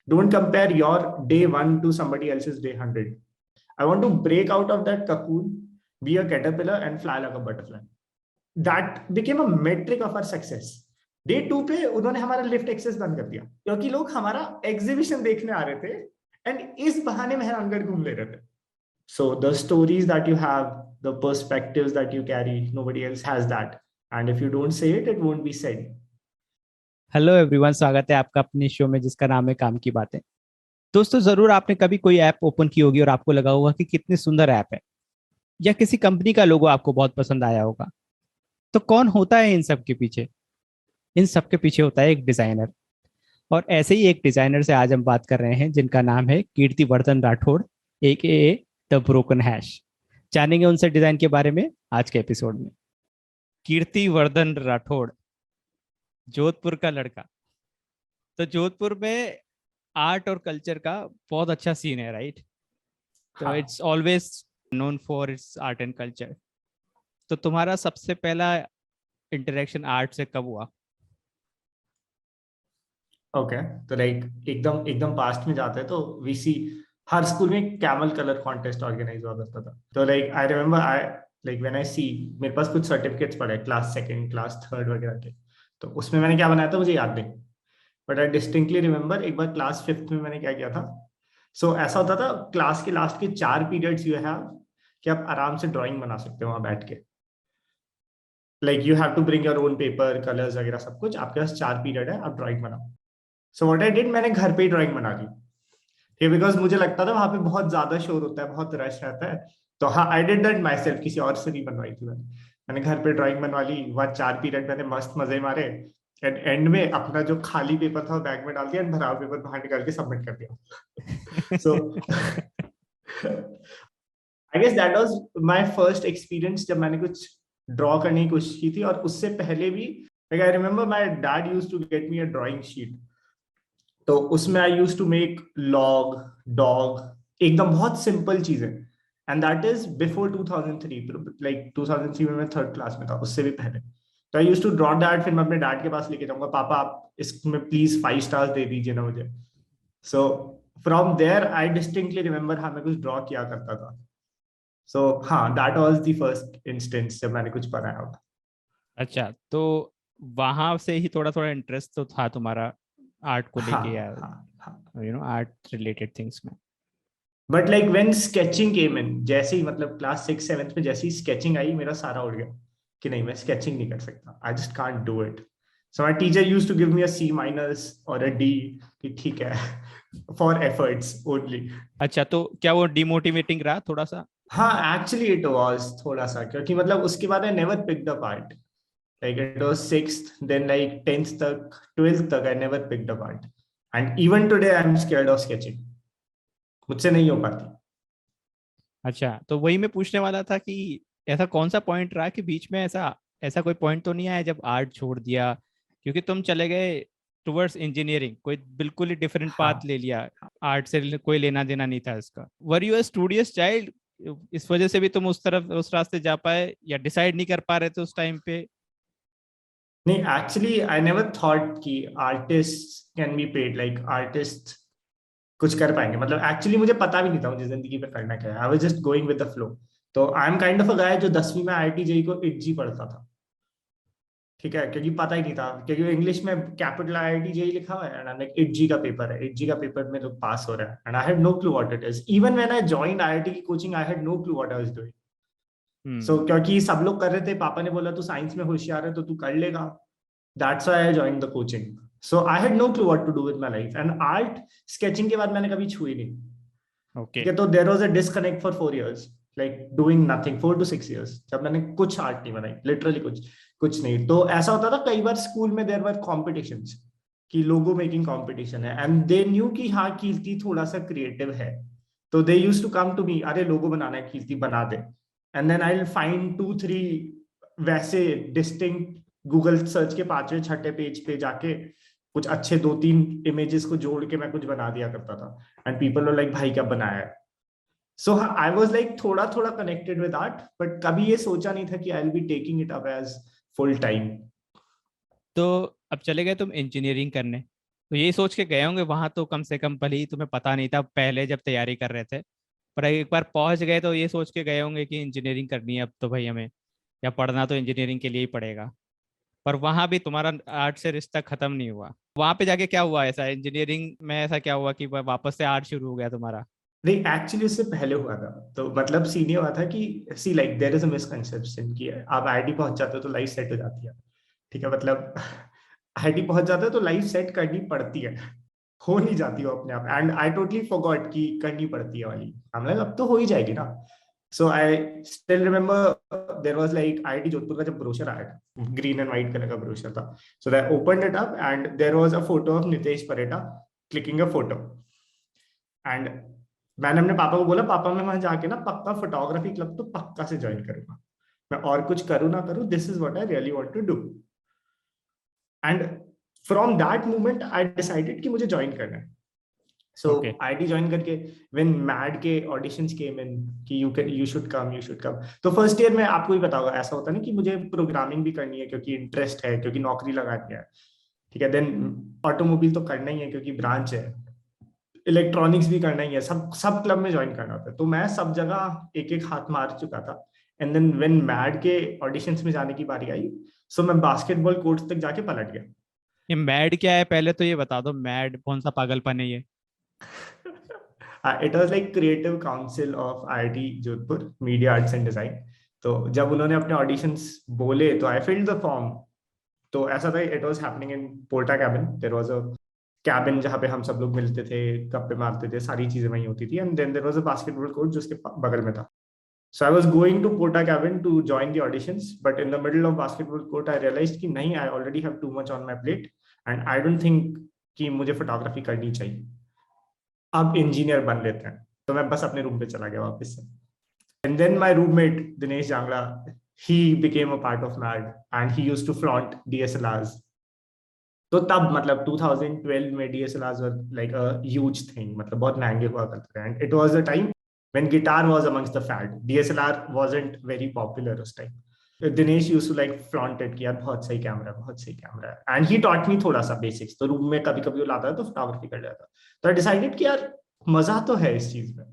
Don't compare your day 1 to somebody else's day 100. I want to break out of that cocoon, be a caterpillar and fly like a butterfly. That became a metric of our success. Day 2 पे उन्होंने हमारा lift access बंद कर दिया क्योंकि लोग हमारा exhibition देखने आ रहे थे एंड इस बहाने मेहरानगढ़ घूम ले रहे थे. So the stories that you have, the perspectives that you carry, nobody else has that. And if you don't say it, it won't be said. Hello everyone, स्वागत है आपका अपने शो में जिसका नाम है काम की बातें. दोस्तों, जरूर आपने कभी कोई ऐप ओपन की होगी और आपको लगा होगा कि कितनी सुंदर ऐप है, या किसी कंपनी का लोगो आपको बहुत पसंद आया होगा. तो कौन होता है इन सब के पीछे? इन सब के पीछे होता है एक डिजाइनर. और ऐसे ही एक डिजाइनर से आज हम बात कर रहे हैं जिनका नाम है Kirtivardhan Rathore, AKA the broken hash. जानेंगे उनसे डिजाइन के बारे में आज के एपिसोड में. कीर्तिवर्धन राठौड़, जोधपुर का लड़का. तो जोधपुर में आर्ट और कल्चर का बहुत अच्छा सीन है, राइट? तो it's always known for its art and culture. तो तुम्हारा सबसे पहला इंटरेक्शन आर्ट से कब हुआ? ओके, तो लाइक एकदम एकदम पास्ट में जाते हैं तो वी सी हर स्कूल में कैमल कलर कॉन्टेस्ट ऑर्गेनाइज हुआ करता था. तो like I remember I like when I see मेरे पास कुछ सर्टिफिकेट्स पड़े क्लास 2nd क्लास 3rd वगैरह के. तो उसमें मैंने क्या बनाया था मुझे याद नहीं, बट आई डिस्टिंक्टली रिमेम्बर एक बार क्लास 5th में मैंने क्या किया था. सो ऐसा होता था क्लास के लास्ट के 4 पीरियड्स यू हैव कि आप आराम से ड्राइंग बना सकते हो वहां बैठ के. Like you have to bring your own paper colours वगैरह सब कुछ. आपके पास 4 पीरियड है, आप ड्राइंग बनाओ. सो व्हाट आई डिड, मैंने घर पे ही ड्राइंग बना ली. ठीक, बिकॉज मुझे लगता था वहां पे बहुत ज्यादा शोर होता है, बहुत रश रहता है. तो हाँ, I did that my self, किसी और से नहीं बनवाई थी मैंने घर पे ड्राइंग बनवा ली. वहाँ 4 पीरियड मैंने मस्त मजे मारे एंड एंड में अपना जो खाली पेपर था वो बैग में डाल दिया एंड भरा हुआ पेपर बाहर निकाल के सबमिट कर दिया. So I guess that was my first experience जब मैंने कुछ ड्रॉ करने की कोशिश की थी. और उससे पहले भी like I remember my dad used to get me a drawing sheet. तो उसमें I used to make log dog, एकदम बहुत सिंपल चीजें. And that is before 2003, like 2003 में मैं 3rd क्लास में था, उससे भी पहले. तो I used to draw that. फिर मैं अपने डैड के पास लेके जाऊंगा, पापा आप इसमें प्लीज 5 स्टार्स दे दीजिए ना मुझे. So from there I distinctly remember हाँ मैं कुछ ड्रॉ किया करता था. सो हाँ, that was the first instance जब मैंने कुछ बनाया होता. अच्छा, तो वहां से ही थोड़ा थोड़ा इंटरेस्ट तो था तुम्हारा आर्ट को लेके, या आर्ट रिलेटेड थिंग्स में? बट लाइक व्हेन स्केचिंग केम इन, जैसे ही मतलब क्लास 6th 7th में जैसे ही स्केचिंग आई मेरा सारा उड़ गया कि नहीं मैं स्केचिंग नहीं कर सकता. I just can't do it. So my teacher used to give me a C- और अ D कि ठीक है फॉर एफर्ट्स ओनली. अच्छा, तो क्या वो डिमोटिवेटिंग रहा थोड़ा सा? हाँ, एक्चुअली इट वाज थोड़ा सा, क्योंकि मतलब उसके बाद I never picked up art. Like it was 6th, then like 10th तक 12th तक I never picked up art. And even today I am scared of sketching. मुझसे नहीं हो पाती. अच्छा, तो वही मैं पूछने वाला था कि ऐसा कौन सा पॉइंट रहा कि बीच में ऐसा ऐसा कोई पॉइंट तो नहीं आया जब आर्ट छोड़ दिया, क्योंकि तुम चले गए टुवर्ड्स इंजीनियरिंग, कोई बिल्कुल ही डिफरेंट पाथ हाँ, ले लिया. आर्ट से कोई लेना देना नहीं था इसका. Were you a studious child? इस वजह से भी तुम उस तरफ उस रास्ते जा पाए, या डिसाइड नहीं कर पा रहे थे उस टाइम पे? नहीं, एक्चुअली आई नेवर थॉट कि artist can be paid, like artist कुछ कर पाएंगे. मतलब एक्चुअली मुझे पता भी नहीं था मुझे जिंदगी में करना क्या है. I was just going with the flow. तो I am kind of a guy जो 10वीं में IIT JEE को IITG पढ़ता था. ठीक है, क्योंकि पता ही नहीं था, क्योंकि इंग्लिश में कैपिटल IIT JEE लिखा हुआ है एंड IITG का पेपर है. IITG का पेपर में लोग पास हो रहा है and I had no clue what it is. Even when I joined IIT की coaching I had no clue what I was doing. So क्योंकि सब लोग कर रहे थे, पापा ने बोला तू साइंस में होशियार है तो तू कर लेगा. That's why I joined the coaching. So I had no clue what to do with my life. And art sketching के बाद मैंने कभी छुई नहीं. ओके. ठीक है, तो there was a disconnect for 4 years, like doing nothing. 4 to 6 years जब मैंने कुछ आर्ट नहीं बनाई, लिटरली कुछ कुछ नहीं. तो ऐसा होता था कई बार स्कूल में देयर वर कॉम्पिटिशंस कि लोगो मेकिंग कंपटीशन है एंड दे न्यू कि हाँ कीर्ति थोड़ा सा क्रिएटिव है. तो they used to come to me, अरे लोगो बनाना है कीर्ति बना दे. And then I will find 2 3 वैसे डिस्टिंक्ट गूगल सर्च के 5वें 6ठे पेज पे जाके कुछ अच्छे 2 3 इमेजेस को जोड़ के मैं कुछ बना दिया करता था. एंड पीपल वर लाइक भाई क्या बनाया है. सो आई वाज लाइक थोड़ा थोड़ा कनेक्टेड विद आर्ट, बट कभी ये सोचा नहीं था कि I will be taking it up as full time. तो अब चले गए तुम इंजीनियरिंग करने. तो यही सोच के गए होंगे वहां, तो कम से कम भले ही तुम्हें पता नहीं था पहले जब तैयारी कर रहे थे, पर एक बार पहुंच गए तो ये सोच के गए होंगे कि इंजीनियरिंग करनी है अब तो भाई हमें, या पढ़ना तो इंजीनियरिंग के लिए ही पड़ेगा। पर वहां भी तुम्हारा आर्ट से रिश्ता खत्म नहीं हुआ। वहां पे जाके क्या हुआ ऐसा इंजीनियरिंग में, ऐसा क्या हुआ कि वापस से आर्ट शुरू हो गया तुम्हारा? नहीं, एक्चुअली उससे पहले हुआ था। तो मतलब सीन ये हुआ था कि see like there is a misconception कि आप आईआईटी पहुंच जाते हो तो लाइफ सेट हो जाती है। ठीक है, मतलब आईआईटी पहुंच जाते हो तो लाइफ सेट करनी पड़ती है, हो नहीं जाती हो अपने आप। एंड आई टोटली फॉरगॉट कि करनी पड़ती है वाली। हम लोग अब तो हो ही जाएगी ना। So I still remember there was like IIT Jodhpur का जब ब्रोशर आया था, ग्रीन एंड व्हाइट कलर का ब्रोशर था। So I opened it up and there was a photo of Nitesh Pareta clicking a photo. And मैंने अपने पापा को बोला, पापा मैं वहां जाके ना पक्का फोटोग्राफी क्लब तो पक्का से ज्वाइन करूंगा। मैं और कुछ करूँ ना करूँ, this is what I really want to do. And from that moment I decided कि मुझे ज्वाइन करना है। So okay. आईआईटी ज्वाइन करके व्हेन मैड के ऑडिशंस केम इन कि you should come, you should come. तो फर्स्ट ईयर में आपको भी पता होगा, ऐसा होता है ना कि मुझे प्रोग्रामिंग भी करनी है क्योंकि इंटरेस्ट है, क्योंकि नौकरी लगानी है। ठीक है, देन ऑटोमोबाइल तो करना ही है क्योंकि ब्रांच है, इलेक्ट्रॉनिक्स भी करना ही है, सब सब क्लब में ज्वाइन करना होता है। तो मैं सब जगह एक एक हाथ मार चुका था। एंड देन व्हेन मैड के ऑडिशंस में जाने की बारी आई, सो मैं बास्केटबॉल कोर्ट तक जाके पलट गया। ये मैड क्या है पहले तो ये बता दो, मैड कौन सा पागलपन है ये? It was like creative council of IIT Jodhpur, media arts and design. तो जब उन्होंने अपने ऑडिशंस बोले तो आई फिल्ड द फॉर्म। तो ऐसा था, it was happening in porta cabin. There was a cabin जहाँ पे हम सब लोग मिलते थे, गप्पे मारते थे, सारी चीजें वहीं होती थी। And then there was a basketball court जो उसके बगल में था। So I was going to Porta Cabin to join the auditions, but in the middle of basketball court, I realized कि नहीं, I already have too much on my plate, and I don't think कि मुझे photography करनी चाहिए। अब engineer बन लेते हैं। तो मैं बस अपने रूम पे चला गया वापस से। And then my roommate Dinesh Jangla, he became a part of MAD, and he used to flaunt DSLRs. तो तब मतलब 2012 में DSLRs were like a huge thing, मतलब बहुत महंगे हुआ करते थे। And it was a time when guitar was amongst the fad. DSLR wasn't very popular उस time. Dinesh use to like flaunted कि यार बहुत सही कैमरा है, बहुत सही कैमरा है। एंड ही टॉट मी थोड़ा सा बेसिक्स। तो रूम में कभी कभी वो लाता है तो फोटोग्राफी कर जाता। तो आई डिसाइडेड कि यार मजा तो है इस चीज में।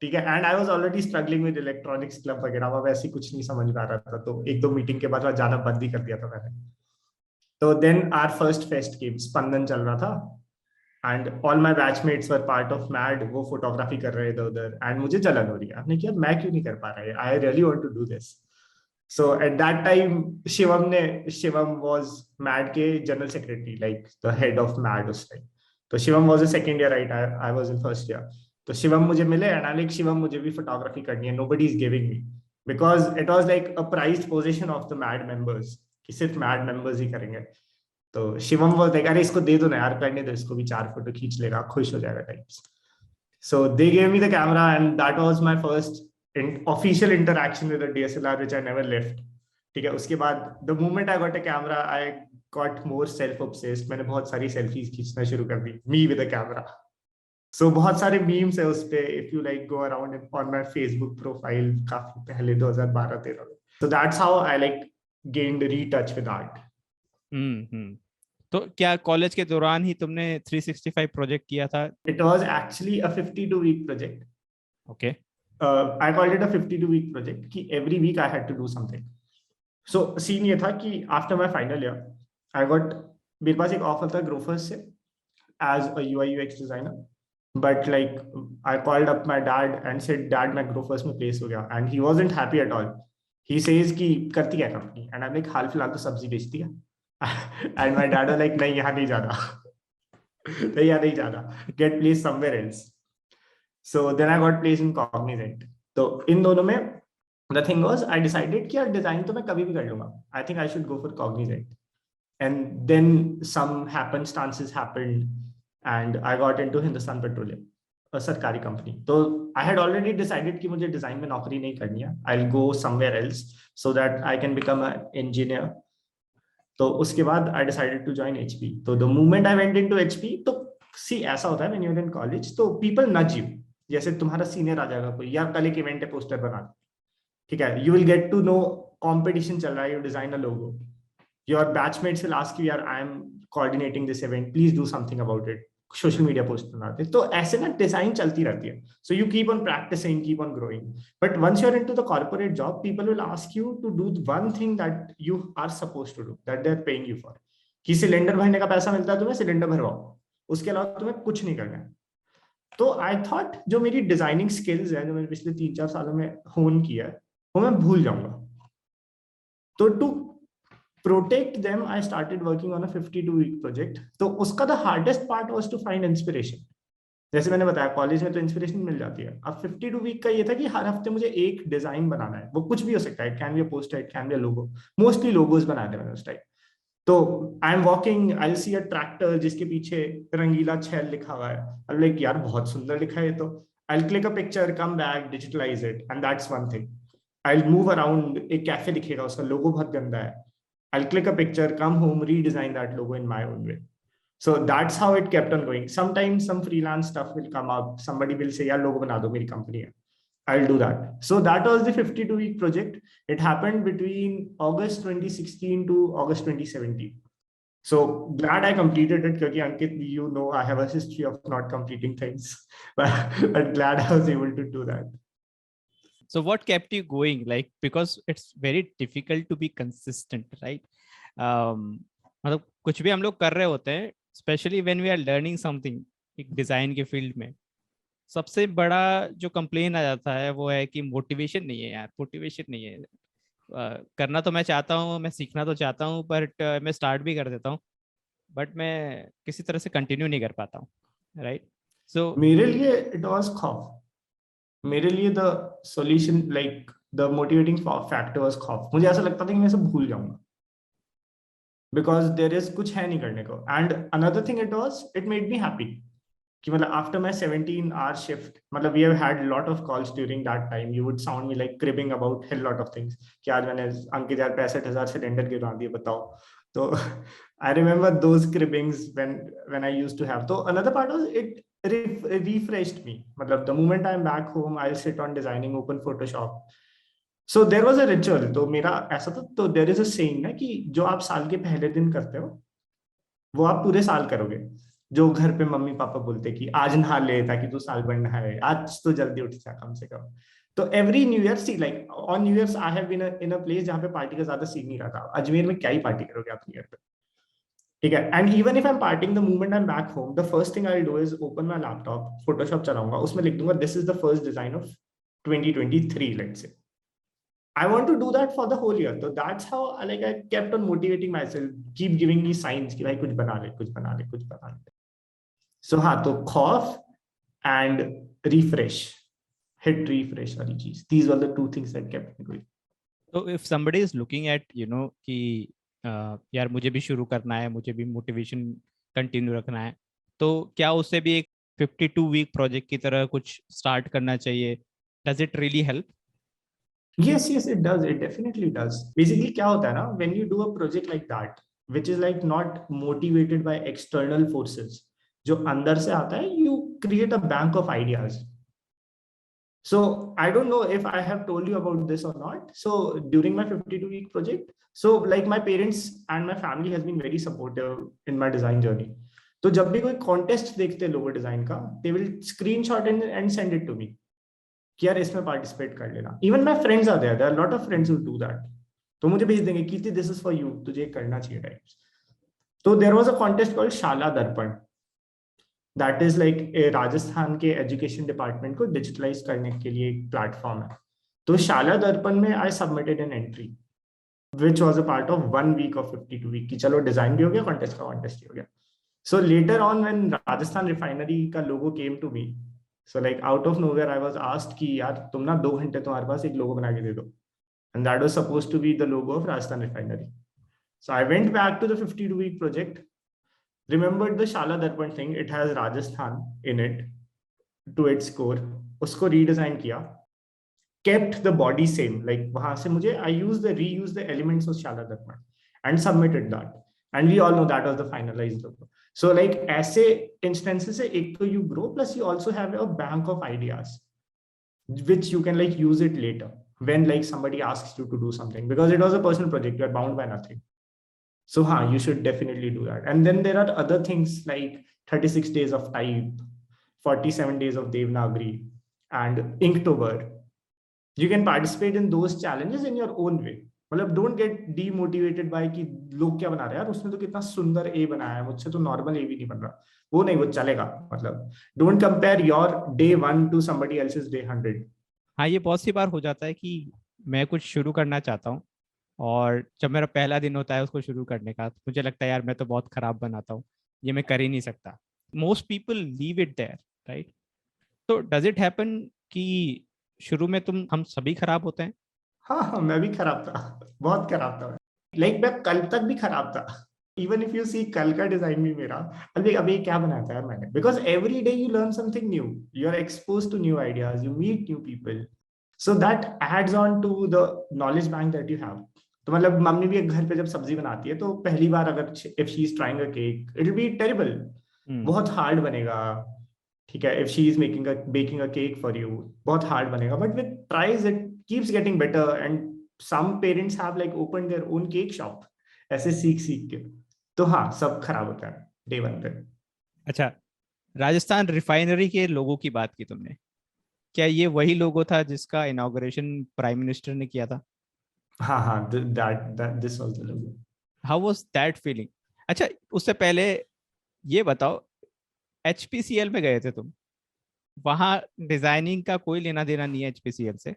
ठीक है, and I was already struggling with electronics club वगैरह, अब ऐसी कुछ नहीं समझ में आ रहा था। तो एक दो मीटिंग के बाद वहाँ जाना बंद ही कर दिया था मैंने। तो then our first fest game Spandan चल रहा था, and all my batchmates were part of mad. वो फोटोग्राफी कर रहे थे इधर उधर, एंड मुझे जलन हो रही है। आपने किया, मैं क्यों नहीं कर पा रहा है, I really want to do this. So at that time, Shivam was MAD के general secretary, like the head of MAD उस time. तो Shivam was a second year, right? I was in first year. तो Shivam मुझे मिले and I'm like, Shivam मुझे भी photography करनी है, nobody is giving me, because it was like a prized possession of the MAD members कि सिर्फ MAD members ही करेंगे। तो Shivam was like, अरे इसको दे दो ना यार, करने दो इसको भी, 4 फोटो खींच लेगा, खुश हो जाएगा types. So they gave me the camera, and that was my first official interaction with a DSLR, which I never left. ठीक है, उसके बाद the moment I got a camera, I got more self obsessed. मैंने बहुत सारी selfies खींचना शुरू कर दी, me with a camera. So बहुत सारे memes है उस पे, if you like go around on my Facebook profile काफी पहले 2012-13 में. So that's how I like gained retouch with art. हम्म। तो क्या कॉलेज के दौरान ही तुमने 365 प्रोजेक्ट किया था? It was actually a 52-week project. Okay. I called it a 52-week project कि every week I had to do something. So scene ये था कि after my final year I got, मेरे पास एक ऑफर था ग्रोफर्स से as a UI UX designer. But like I called up my dad and said, dad मैं Grofers में प्लेस हो गया। And he wasn't happy at all. He says कि करती क्या कंपनी, एंड आई लाइक हाल फिलहाल तो सब्जी बेचती है। एंड माई डैड लाइक नहीं यहाँ नहीं जाना, नहीं यहाँ नहीं जाना, get place somewhere else. So then I got place in Cognizant. तो इन दोनों में the thing was, I decided कि यार डिजाइन तो मैं कभी भी कर लूंगा, I think I should go for Cognizant. And then some happenstances happened and I got into Hindustan Petroleum, a सरकारी कंपनी। तो I had already decided कि मुझे डिजाइन में नौकरी नहीं करनी है, I'll go somewhere else so that I can become an engineer. तो उसके बाद I decided to join HP. तो the moment I went into HP, तो see ऐसा होता है when you're in college, तो people nudge you, जैसे तुम्हारा सीनियर आ जाएगा कोई, यार कल एक इवेंट है, पोस्टर बना। ठीक है, you will get to know, competition चल रहा है, you design a logo. Your batchmates will ask you, यार I am coordinating this event, please do something about it. Social media post बनाते, तो ऐसे ना डिजाइन चलती रहती है. So you keep on practicing, keep on growing. But once you are into the corporate job, people will ask you to do one thing that you are supposed to do, that they are paying you for. कि cylinder भरने का पैसा मिलता है तुम्हें, cylinder भरवाओ, उसके अलावा तुम्हें कुछ नहीं करना है. तो आई थॉट जो मेरी डिजाइनिंग स्किल्स है, जो मैंने पिछले 3-4 सालों में होन किया है, वो मैं भूल जाऊंगा. तो to protect them, I started working on a 52-week project. तो उसका the hardest part was to find inspiration. जैसे मैंने बताया कॉलेज में तो इंस्पिरेशन मिल जाती है. अब 52 वीक का ये था कि हर हफ्ते मुझे एक डिजाइन बनाना है, वो कुछ भी हो सकता है. It can be a poster, it can be a logo. Mostly logos बनाए थे मैंने उस टाइम. तो I am walking, I see a tractor जिसके पीछे रंगीला छेल लिखा हुआ है. आई लाइक यार बहुत सुंदर लिखा है ये तो. I click a picture, come back, digitalize it, and that's one thing. I move around, एक कैफे दिखेगा, उसका लोगो बहुत गंदा है. I'll click a picture, come home, redesign that logo in my own way. So that's how it kept on going. Sometimes some freelance stuff will come up. Somebody will say, "Yeah, logo bana do, meri company hai." I'll do that. So that was the 52-week project. It happened between August 2016 to August 2017. So glad I completed it, because Ankit, you know, I have a history of not completing things, but glad I was able to do that. So what kept you going? Like, because it's very difficult to be consistent, right? मतलब कुछ भी हम लोग कर रहे होते हैं, specially when we are learning something, एक डिजाइन के फील्ड में सबसे बड़ा जो कंप्लेन आ जाता है वो है कि मोटिवेशन नहीं है यार, मोटिवेशन नहीं है. करना तो मैं चाहता हूँ, मैं सीखना तो चाहता हूँ, बट मैं स्टार्ट भी कर देता हूँ, बट मैं किसी तरह से कंटिन्यू नहीं कर पाता हूँ, राइट? सो मेरे लिए इट वाज खौफ. मेरे लिए the solution, like the motivating factor was खौफ. मुझे ऐसा लगता था कि मैं सब भूल जाऊंगा, बिकॉज देयर इज कुछ है नहीं करने को. And another thing, it made me happy कि मतलब आफ्टर माय 17-hour शिफ्ट, मतलब we have had lot of calls during that time. You would sound me like cribbing about hell lot of things कि आज मैंने अंकित यार 65,000 cylinder गिरा दिए, बताओ. तो I remember those cribbings when I used to have. तो another part was it refreshed me. मतलब the moment I'm back home, I'll sit on designing, open Photoshop. So there was a ritual. तो मेरा ऐसा था, तो there is a saying ना कि जो आप साल के पहले दिन करते हो वो आप पूरे साल करोगे. जो घर पे मम्मी पापा बोलते कि आज नहा ले ताकि तू साल भर नहाए, आज तो जल्दी उठ जा कम से कम. तो every new year, see like on new years I have been in a place जहाँ पे पार्टी का ज्यादा सीन नहीं रहता. अजमेर में क्या ही पार्टी करोगे आप न्यू ईयर पे, ठीक है. And even if I am parting, the moment I am back home, the first thing I do is open my laptop, Photoshop चलाऊंगा, उसमें लिख दूंगा this is the first design of 2023, let's say. I want to do that for the whole year. So that's how I kept on motivating myself, keep giving me signs कि भाई कुछ बना ले, कुछ बना ले, कुछ बना ले. So हाँ, तो खौफ and refresh, hit refresh वाली चीज. These were the two things that kept me going. So if somebody is looking at, कि यार मुझे भी शुरू करना है, मुझे भी मोटिवेशन कंटिन्यू रखना है, तो क्या उससे भी एक 52 वीक प्रोजेक्ट की तरह कुछ स्टार्ट करना चाहिए? Does it really help? Yes, it does. It definitely does. Basically क्या होता है ना, when you do a project like that, which is like not motivated by external forces, जो अंदर से आता है, you create a bank of ideas. So I don't know if I have told you about this or not. So during my 52-week project, so like my parents and my family has been very supportive in my design journey. तो जब भी कोई contest देखते हैं logo design का, they will screenshot and send it to me कि यार इसमें पार्टिसिपेट कर लेना. Even my friends are there, lot of friends who do that. तो मुझे भेज देंगे Kirti this is for you, तुझे करना चाहिए टाइप्स. तो there was a contest called Shala Darpan. That is like Rajasthan के एजुकेशन डिपार्टमेंट को डिजिटलाइज करने के लिए एक प्लेटफॉर्म है. तो शाला दर्पण में I submitted an entry which was a part of 1 week of 52 week की चलो डिजाइन भी हो गया, कॉन्टेस्ट का कॉन्टेस्ट भी हो गया. So later on when Rajasthan refinery का logo came to me, so like out of nowhere I was asked कि यार तुम ना 2 घंटे तुम्हारे पास एक लोगो बना के दे दो. And that was supposed to be the logo of Rajasthan Refinery. So I went back to the 52-week project, remembered the Shala Darpan thing, it has Rajasthan in it to its core, उसको redesign किया, kept the body same, like वहां से मुझे I reuse the elements of Shala Darpan and submitted that. And we all know that was the finalized logo. So like ऐसे instances से एक तो you grow, plus you also have a bank of ideas which you can like use it later when like somebody asks you to do something, because it was a personal project, you are bound by nothing. So you should definitely do that. And then there are other things like 36 days of type, 47 days of Devanagari, and Inktober. You can participate in those challenges in your own way. मतलब don't get demotivated bye कि लोग क्या बना रहे हैं यार, उसने तो कितना सुंदर ए बनाया है, मुझसे तो नॉर्मल ए भी नहीं बन रहा। वो नहीं, वो चलेगा। मतलब don't compare your day 1 to somebody else's day 100। हाँ, ये बहुत सी बार हो जाता है कि मैं कुछ शुरू करना चाहता हूँ और जब मेरा पहला दिन होता है उसको शुरू करने का, तो मुझे लगता है यार मैं तो बहुत खराब बनाता हूँ, ये मैं कर ही नहीं सकता। Most people leave it there, right? तो डज इट हैपन कि शुरू में हम सभी खराब होते हैं? हाँ, मैं भी खराब था, बहुत खराब था। लाइक मैं कल तक भी खराब था। इवन इफ यू सी कल का डिजाइन भी मेरा, अभी क्या बनाया था यार मैंने, because every day you learn something new, you are expose to new ideas, you meet new people, so that adds on to the knowledge bank that you have. तो मतलब मम्मी भी एक घर पे जब सब्जी बनाती है तो पहली बार अगर if she is trying a cake, it will be terrible, बहुत हार्ड बनेगा। ठीक है, if she is baking a cake for you, बहुत हार्ड बनेगा, but with tries it keeps getting better, and some parents have like opened their own cake shop ऐसे सीख सीख के। तो सब खराब होता है डे 1 पे। अच्छा, राजस्थान रिफाइनरी के लोगों की बात की तुमने, क्या ये वही लोगो था जिसका इनॉग्रेशन प्राइम मिनिस्टर ने किया था? हाँ, that this was the logo। How was that feeling? अच्छा, उससे पहले ये बताओ, एचपीसीएल में गए थे तुम, वहां डिजाइनिंग का कोई लेना देना नहीं है एचपीसीएल से,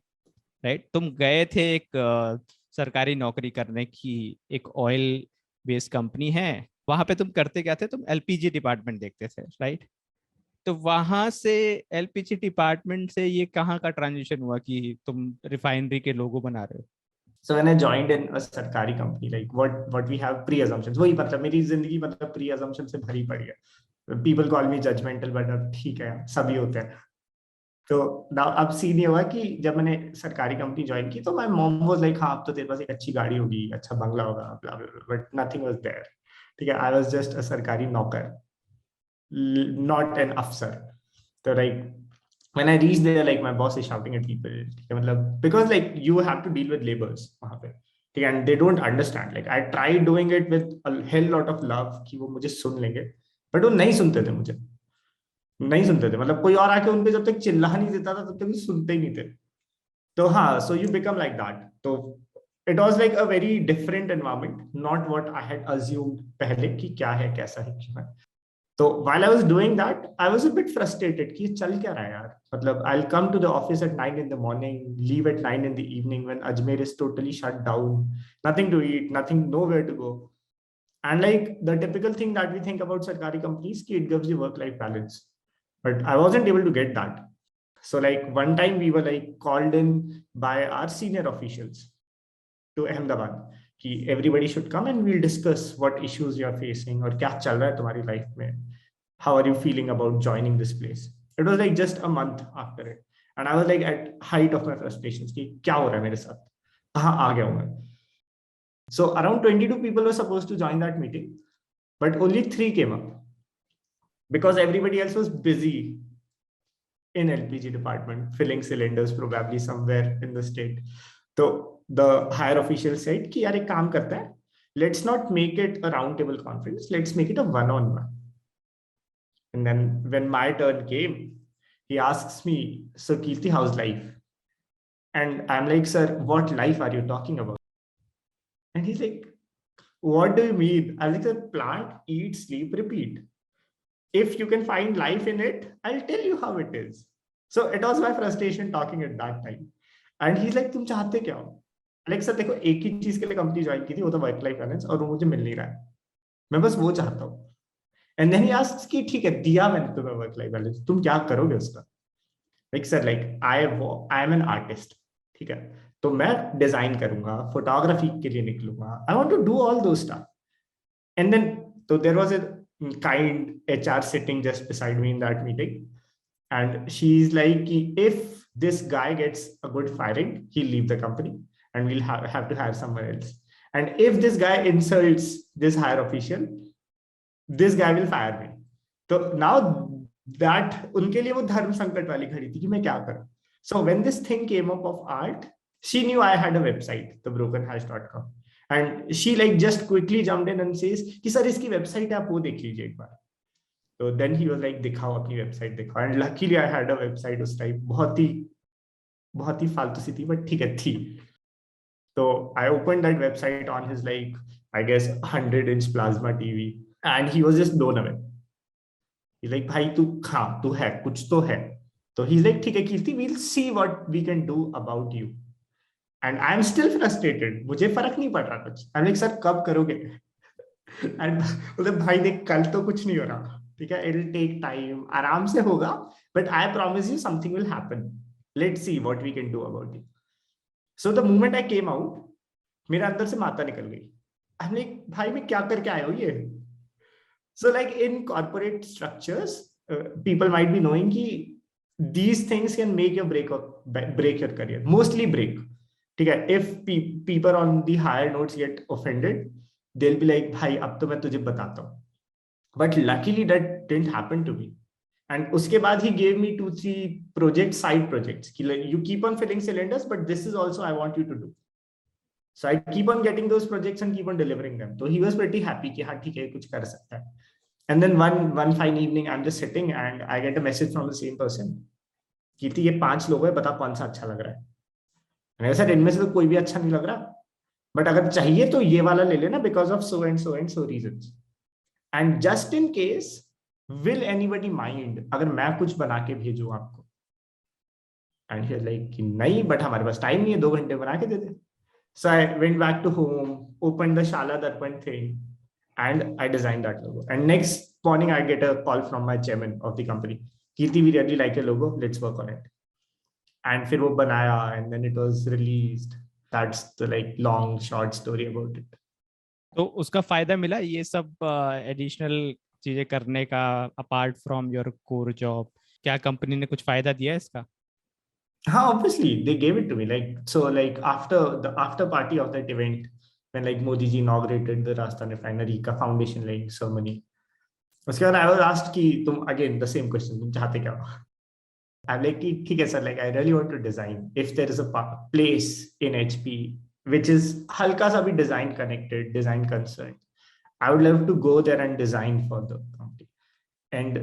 राइट? तुम गए थे एक सरकारी नौकरी करने की, एक ऑयल बेस्ड कंपनी है, वहां पे तुम करते क्या थे? तुम एलपीजी डिपार्टमेंट देखते थे, राइट? तो वहां से एलपीजी डिपार्टमेंट से ये कहाँ का ट्रांजिशन हुआ कि तुम रिफाइनरी के लोगो बना रहे हो? So when I joined in a सरकारी company, like what we have pre-assumptions, वही मतलब मेरी जिंदगी मतलब pre-assumption से भरी पड़ी है। People call me judgmental, but अब ठीक है, सभी होते हैं। तो अब सीन ये हुआ कि जब मैंने सरकारी कंपनी ज्वाइन की तो माय मॉम वाज लाइक, हाँ अब तो तेरे पास एक अच्छी गाड़ी होगी, अच्छा बंगला होगा, बट नथिंग वाज देयर। ठीक है, आई वाज जस्ट अ सरकारी नौकर, नॉट एन अफसर। तो like when I reached there, like my boss is shouting at people, ठीक है, मतलब because like you have to deal with laborers वहाँ पे, ठीक है, and they don't understand, like I tried doing it with a hell lot of love कि वो मुझे सुन लेंगे, but वो नहीं सुनते थे, मुझे नहीं सुनते थे। मतलब कोई और आके उनपे जब तक चिल्ला नहीं देता था तब तक सुनते ही नहीं थे। तो so you become like that. तो it was like a very different environment, not what I had assumed पहले कि क्या है, कैसा है, क्यों है। तो while I was doing that I was a bit frustrated कि चल क्या रहा है यार। मतलब I will come to the office at 9 in the morning, leave at 9 in the evening when Ajmer is totally shut down, nothing to eat, nothing, nowhere to go. And like the typical thing that we think about sarkari companies, ki it gives you work life balance, but I wasn't able to get that. So like one time we were like called in by our senior officials to Ahmedabad कि everybody should come and we'll discuss what issues you are facing और क्या चल रहा है तुम्हारी life में, how are you feeling about joining this place. It was like just a month after it and I was like at height of my frustrations कि क्या हो रहा है मेरे साथ, कहाँ आ गया हूँ मैं। So around 22 people were supposed to join that meeting, but only 3 came up because everybody else was busy in LPG department, filling cylinders probably somewhere in the state. So the higher official said कि यार एक काम करते हैं, let's not make it a round table conference, let's make it a one-on-one. And then when my turn came, he asks me, so Kirti, how's life? And I'm like, sir, what life are you talking about? And he's like, what do you mean? I was like, sir, plant, eat, sleep, repeat. If you can find life in it, I'll tell you how it is. So it was my frustration talking at that time. And he's like, तुम चाहते क्या हो? Like sir देखो, एक ही चीज के लिए company join की थी, वो तो वर्क लाइफ बैलेंस, और वो मुझे मिल नहीं रहा है, मैं बस वो चाहता हूँ। एंड देन ही आस्क्स कि ठीक है, दिया मैंने तुम्हें वर्क लाइफ बैलेंस, तुम क्या करोगे उसका? Like sir, like I am an artist, ठीक है, तो मैं डिजाइन करूंगा, फोटोग्राफी के लिए निकलूंगा, I want to do all those stuff. And then तो there was a kind HR sitting just beside me in that meeting, and she's like, if this guy gets a good firing, he'll leave the company and we'll have to hire someone else, and if this guy insults this higher official, this guy will fire me. So now that उनके लिए वो धर्म संकट वाली घड़ी थी कि मैं क्या करूं. So when this thing came up of art, she knew I had a website, thebrokenhash.com, and she like just quickly jumped in and says कि सर इसकी वेबसाइट है, आप वो देख लीजिए एक बार. तो देन ही वाज लाइक दिखाओ अपनी वेबसाइट दिखाओ. And luckily I had a website उस टाइम, बहुत ही फालतू सी थी बट ठीक है थी. तो I open that website on his like I guess 100-inch plasma TV and he was just blown away. Like भाई तू हाँ तू है, कुछ तो है. तो ही लाइक ठीक है Kirti, we'll see what we can do about you. And I am still frustrated, मुझे फर्क नहीं पड़ रहा कुछ. आई एम लाइक सर कब करोगे? एंड मतलब भाई देख कल तो कुछ नहीं हो रहा, ठीक है, इट विल टेक टाइम, आराम से होगा, but I promise you something will happen. Let's see what we can do about it. So the moment I came out, मेरे अंदर से माता निकल गई. आई एम लाइक भाई मैं क्या करके आया हूँ ये. So like in corporate structures, people might be knowing कि these things can make your break your career. Mostly break. ठीक है. If people on the higher notes get offended, they'll be like, भाई अब तो मैं तुझे बताता हूँ. But luckily that didn't happen to me. And उसके बाद he gave me 2-3 projects, side projects. कि like, you keep on filling cylinders, but this is also I want you to do. So I keep on getting those projects and keep on delivering them. So he was pretty happy कि हाँ ठीक है कुछ कर सकता है. And then one fine evening, I'm just sitting and I get a message from the same person. कीर्ति ये 5 लोग हैं, बता कौन सा अच्छा लग रहा है. मैंने सर इनमें से तो कोई भी अच्छा नहीं लग रहा, बट अगर चाहिए तो ये वाला ले लेना because of so and so reasons. And just in case will anybody mind अगर मैं कुछ बना के भेजूं आपको. एंड ही लाइक नहीं बट हमारे पास टाइम नहीं है, 2 घंटे बना के दे दे. So I went back to home, opened the Shala Darpan thing, and I designed that logo. And next morning, I get a call from my chairman of the company. Kirti, we really like your logo. Let's work on it. And फिर वो बनाया, and then it was released. That's the like long short story about it. तो उसका फायदा मिला ये सब additional चीजें करने का apart from your core job? क्या कंपनी ने कुछ फायदा दिया है इसका? Obviously they gave it to me. Like so, like after the after party of that event, when like Modi ji inaugurated the Rajasthan refinery का foundation laying ceremony, उसके बाद I was asked कि तुम again the same question, तुम चाहते क्या हो? I'm like कि ठीक है sir, like I really want to design. If there is a place in HP which is हल्का सा भी design connected, design concerned, I would love to go there and design for the company. And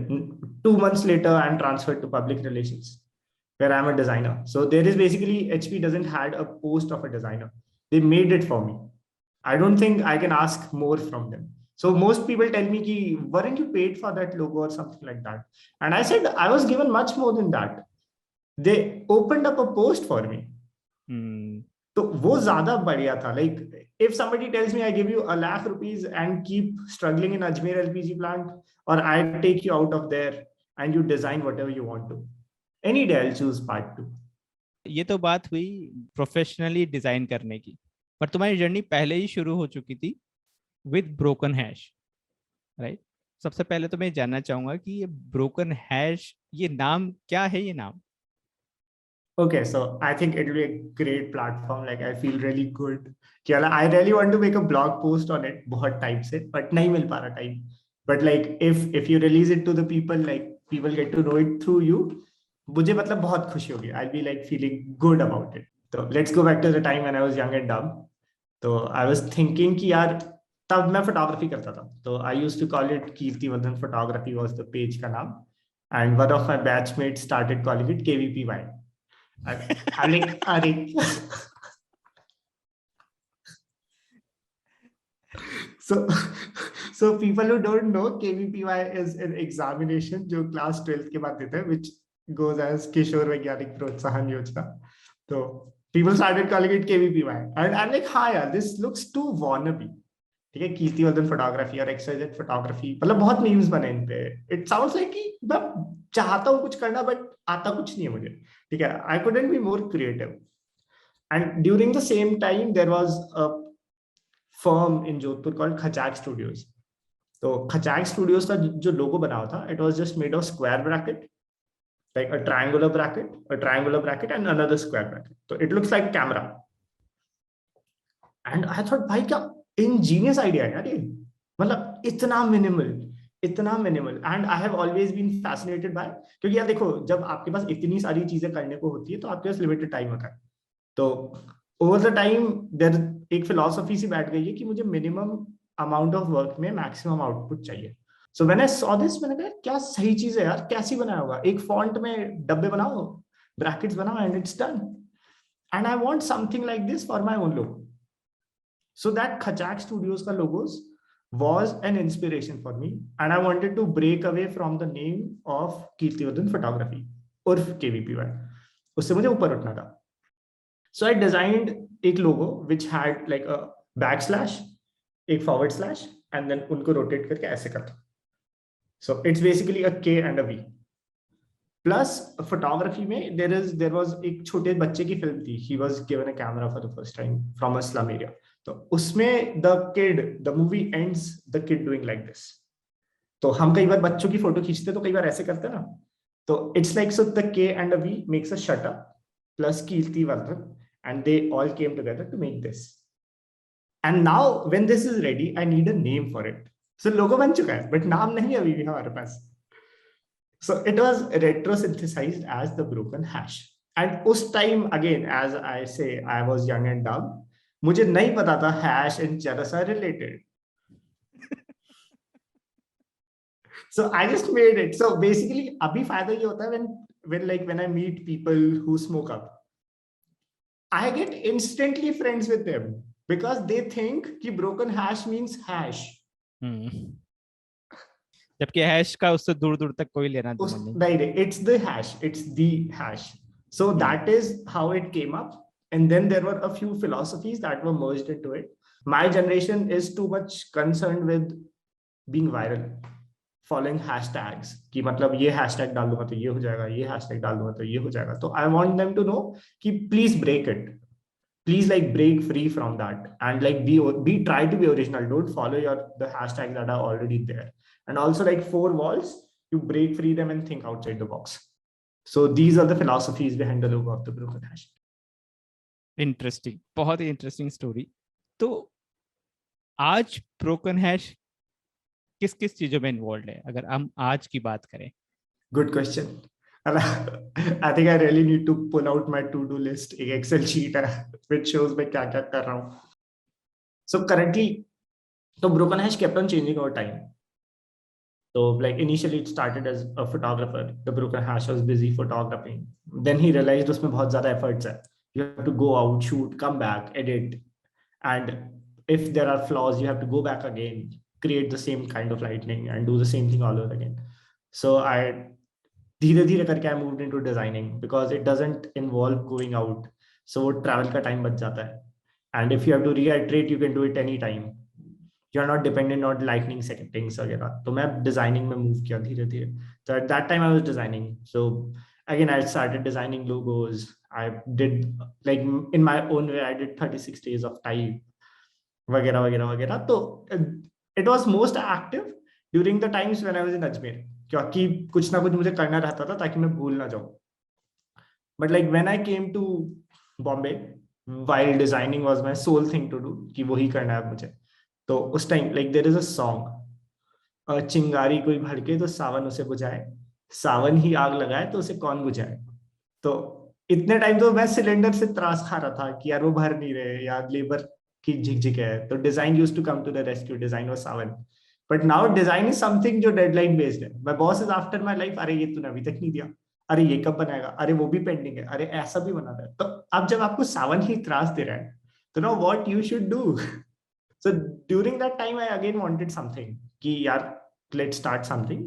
2 months later, I'm transferred to public relations, where I'm a designer. So there is basically HP doesn't had a post of a designer. They made it for me. I don't think I can ask more from them. So most people tell me, ki, weren't you paid for that logo or something like that? And I said, I was given much more than that. They opened up a post for me. तो वो ज्यादा बढ़िया था. Like if somebody tells me I give you ₹1,00,000 and keep struggling in Ajmer LPG plant, or I take you out of there and you design whatever you want to, any day I'll choose part 2. ये तो बात हुई professionally design करने की, पर तुम्हारी journey पहले ही शुरू हो चुकी थी विद ब्रोकन हैश, राइट? सबसे पहले तो मैं जानना चाहूंगा कि ये ब्रोकन हैश, ये नाम क्या है? ये नाम Okay, so I think it will be a great platform. Like I feel really good. I really want to make a blog post on it बहुत time से, but नहीं मिल पा रहा time. But like if you release it to the people, like people get to know it through you, मुझे मतलब बहुत खुशी होगी. I'll be like feeling good about it. So let's go back to the time when I was young and dumb. तो I was thinking कि यार तब मैं photography करता था. तो I used to call it Kirti Vardhan Photography was the page का नाम. And one of my batchmates started calling it KVPY. I'm like, so people who don't know, KVPY is an examination जो class 12th के बाद देते हैं, which goes as किशोर वैज्ञानिक प्रोत्साहन योजना. So people started calling it KVPY, and I'm like, हाँ यार, this looks too wannabe. ठीक है, कीर्ति वर्धन फोटोग्राफी और XYZ फोटोग्राफी, मतलब बहुत मीम्स बने इन पे. इट साउंड्स लाइक कि मैं चाहता हूँ कुछ करना बट आता कुछ नहीं है मुझे. ठीक है, I couldn't be more creative. And during the same time there was a firm in Jodhpur called Khachak studios. तो खचाक स्टूडियोज का जो लोगो बना हुआ था, it was just made of square bracket, like a triangular bracket and another square bracket. So it looks like a camera. And I thought, भाई क्या ingenious idea है यार ये, मतलब इतना minimal. And I have always been fascinated by, क्योंकि यार देखो जब आपके पास इतनी सारी चीजें करने को होती है तो आपके पास लिमिटेड टाइम होता है. तो over the time there एक फिलॉसफी सी बैठ गई है कि मुझे मिनिमम अमाउंट ऑफ वर्क में मैक्सिमम आउटपुट चाहिए. So when I saw this, मैंने कहा क्या सही चीज है यार, कैसी बनाया होगा, एक फॉन्ट में डब्बे बनाओ, ब्रैकेट्स बनाओ and it's done. And I want something like this for my own logo. So that Khachak studios का logos was an inspiration for me, and I wanted to break away from the name of Kirtivardan Photography उर्फ KVPY. उससे मुझे ऊपर उठना था. So I designed एक logo which had like a backslash, एक forward slash, and then उनको rotate करके ऐसे करता. So it's basically a K and a V. Plus photography में there was एक छोटे बच्चे की फिल्म थी. He was given a camera for the first time from a slum area. तो उसमें the movie ends the kid doing like this. तो हम कई बार बच्चों की फोटो खींचते तो कई बार ऐसे करते ना. तो it's like, so the K and a V makes a shutter plus Kirtivardhan, and they all came together to make this. And now when this is ready, I need a name for it. So logo बन चुका है, but नाम नहीं है अभी भी हमारे पास. So it was retro synthesized as the broken hash. And उस time again, as I say, I was young and dumb. मुझे नहीं पता था hash and chorus are related. So I just made it. So basically, अभी फायदा ये होता है when I meet people who smoke up, I get instantly friends with them because they think कि broken hash means hash. जबकि hash का उससे दूर दूर तक कोई लेना देना नहीं. नहीं, it's the hash. It's the hash. So that is how it came up. And then there were a few philosophies that were merged into it. My generation is too much concerned with being viral, following hashtags. कि मतलब ये hashtag डाल दूंगा तो ये हो जाएगा, ये hashtag डाल दूंगा तो ये हो जाएगा. तो I want them to know कि please break it. Please like break free from that and like be try to be original. Don't follow the hashtags that are already there. And also like 4 walls, you break free them and think outside the box. So these are the philosophies behind the logo of the broken hash. Interesting, बहुत ही interesting story. तो आज broken hash किस किस चीजों में involve है अगर हम आज की बात करें? Good question. I think I really need to pull out my to-do list. एक Excel sheet है which shows मैं क्या क्या कर रहा हूँ. So currently, so broken hash kept on changing over time. So like initially it started as a photographer. The broken hash was busy photographing. Then he realized उसमें बहुत ज़्यादा efforts है. You have to go out, shoot, come back, edit, and if there are flaws, you have to go back again, create the same kind of lighting, and do the same thing all over again. So I धीरे-धीरे करके I moved into designing because it doesn't involve going out. So travel का time बच जाता है. And if you have to reiterate, you can do it anytime. You're not dependent on lightning settings वगैरह. तो मैं designing में move किया धीरे-धीरे. So at that time I was designing. So again I started designing logos. I did like in my own way. I did 36 days of type, वगैरह वगैरह वगैरह. तो it was most active during the times when I was in Ajmer, क्योंकि कुछ ना कुछ मुझे करना रहता था ताकि मैं भूल ना जाऊँ. But like when I came to Bombay, while designing was my sole thing to do, कि वही करना है मुझे. तो उस time like there is a song, चिंगारी कोई भड़के तो सावन उसे बुझाए, सावन ही आग लगाए तो उसे कौन बुझाए. तो इतने टाइम तो मैं सिलेंडर से त्रास खा रहा था कि यार वो भर नहीं रहे, यार लेबर की झिकझिक है. तो design used to come to the rescue. Design was सावन. But now design is something जो डेडलाइन बेस्ड है. My boss is after my life. अरे ये तूने अभी तक नहीं दिया, अरे ये कब बनाएगा, अरे वो भी पेंडिंग है, अरे ऐसा भी बना है. तो अब जब आपको सावन ही त्रास दे रहा है तो know what you should do. So during that time I again wanted something कि यार let's start something,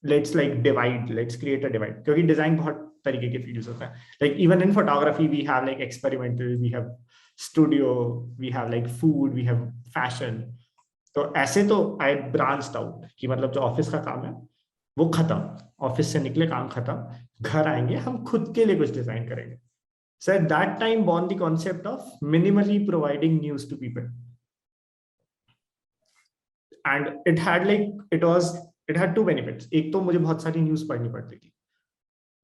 let's like divide, let's create a divide. क्योंकि डिजाइन बहुत तरीके के फील्ड्स होता है. Like even in photography we have like experimental, we have studio, we have like food, we have fashion. तो ऐसे तो आई ब्रांच्ड आउट कि मतलब जो ऑफिस का काम है वो खत्म, ऑफिस से निकले काम खत्म, घर आएंगे हम खुद के लिए कुछ डिजाइन करेंगे. So at that time born the concept of minimally providing news to people. And it had two benefits. एक तो मुझे बहुत सारी न्यूज पढ़नी पड़ती थी.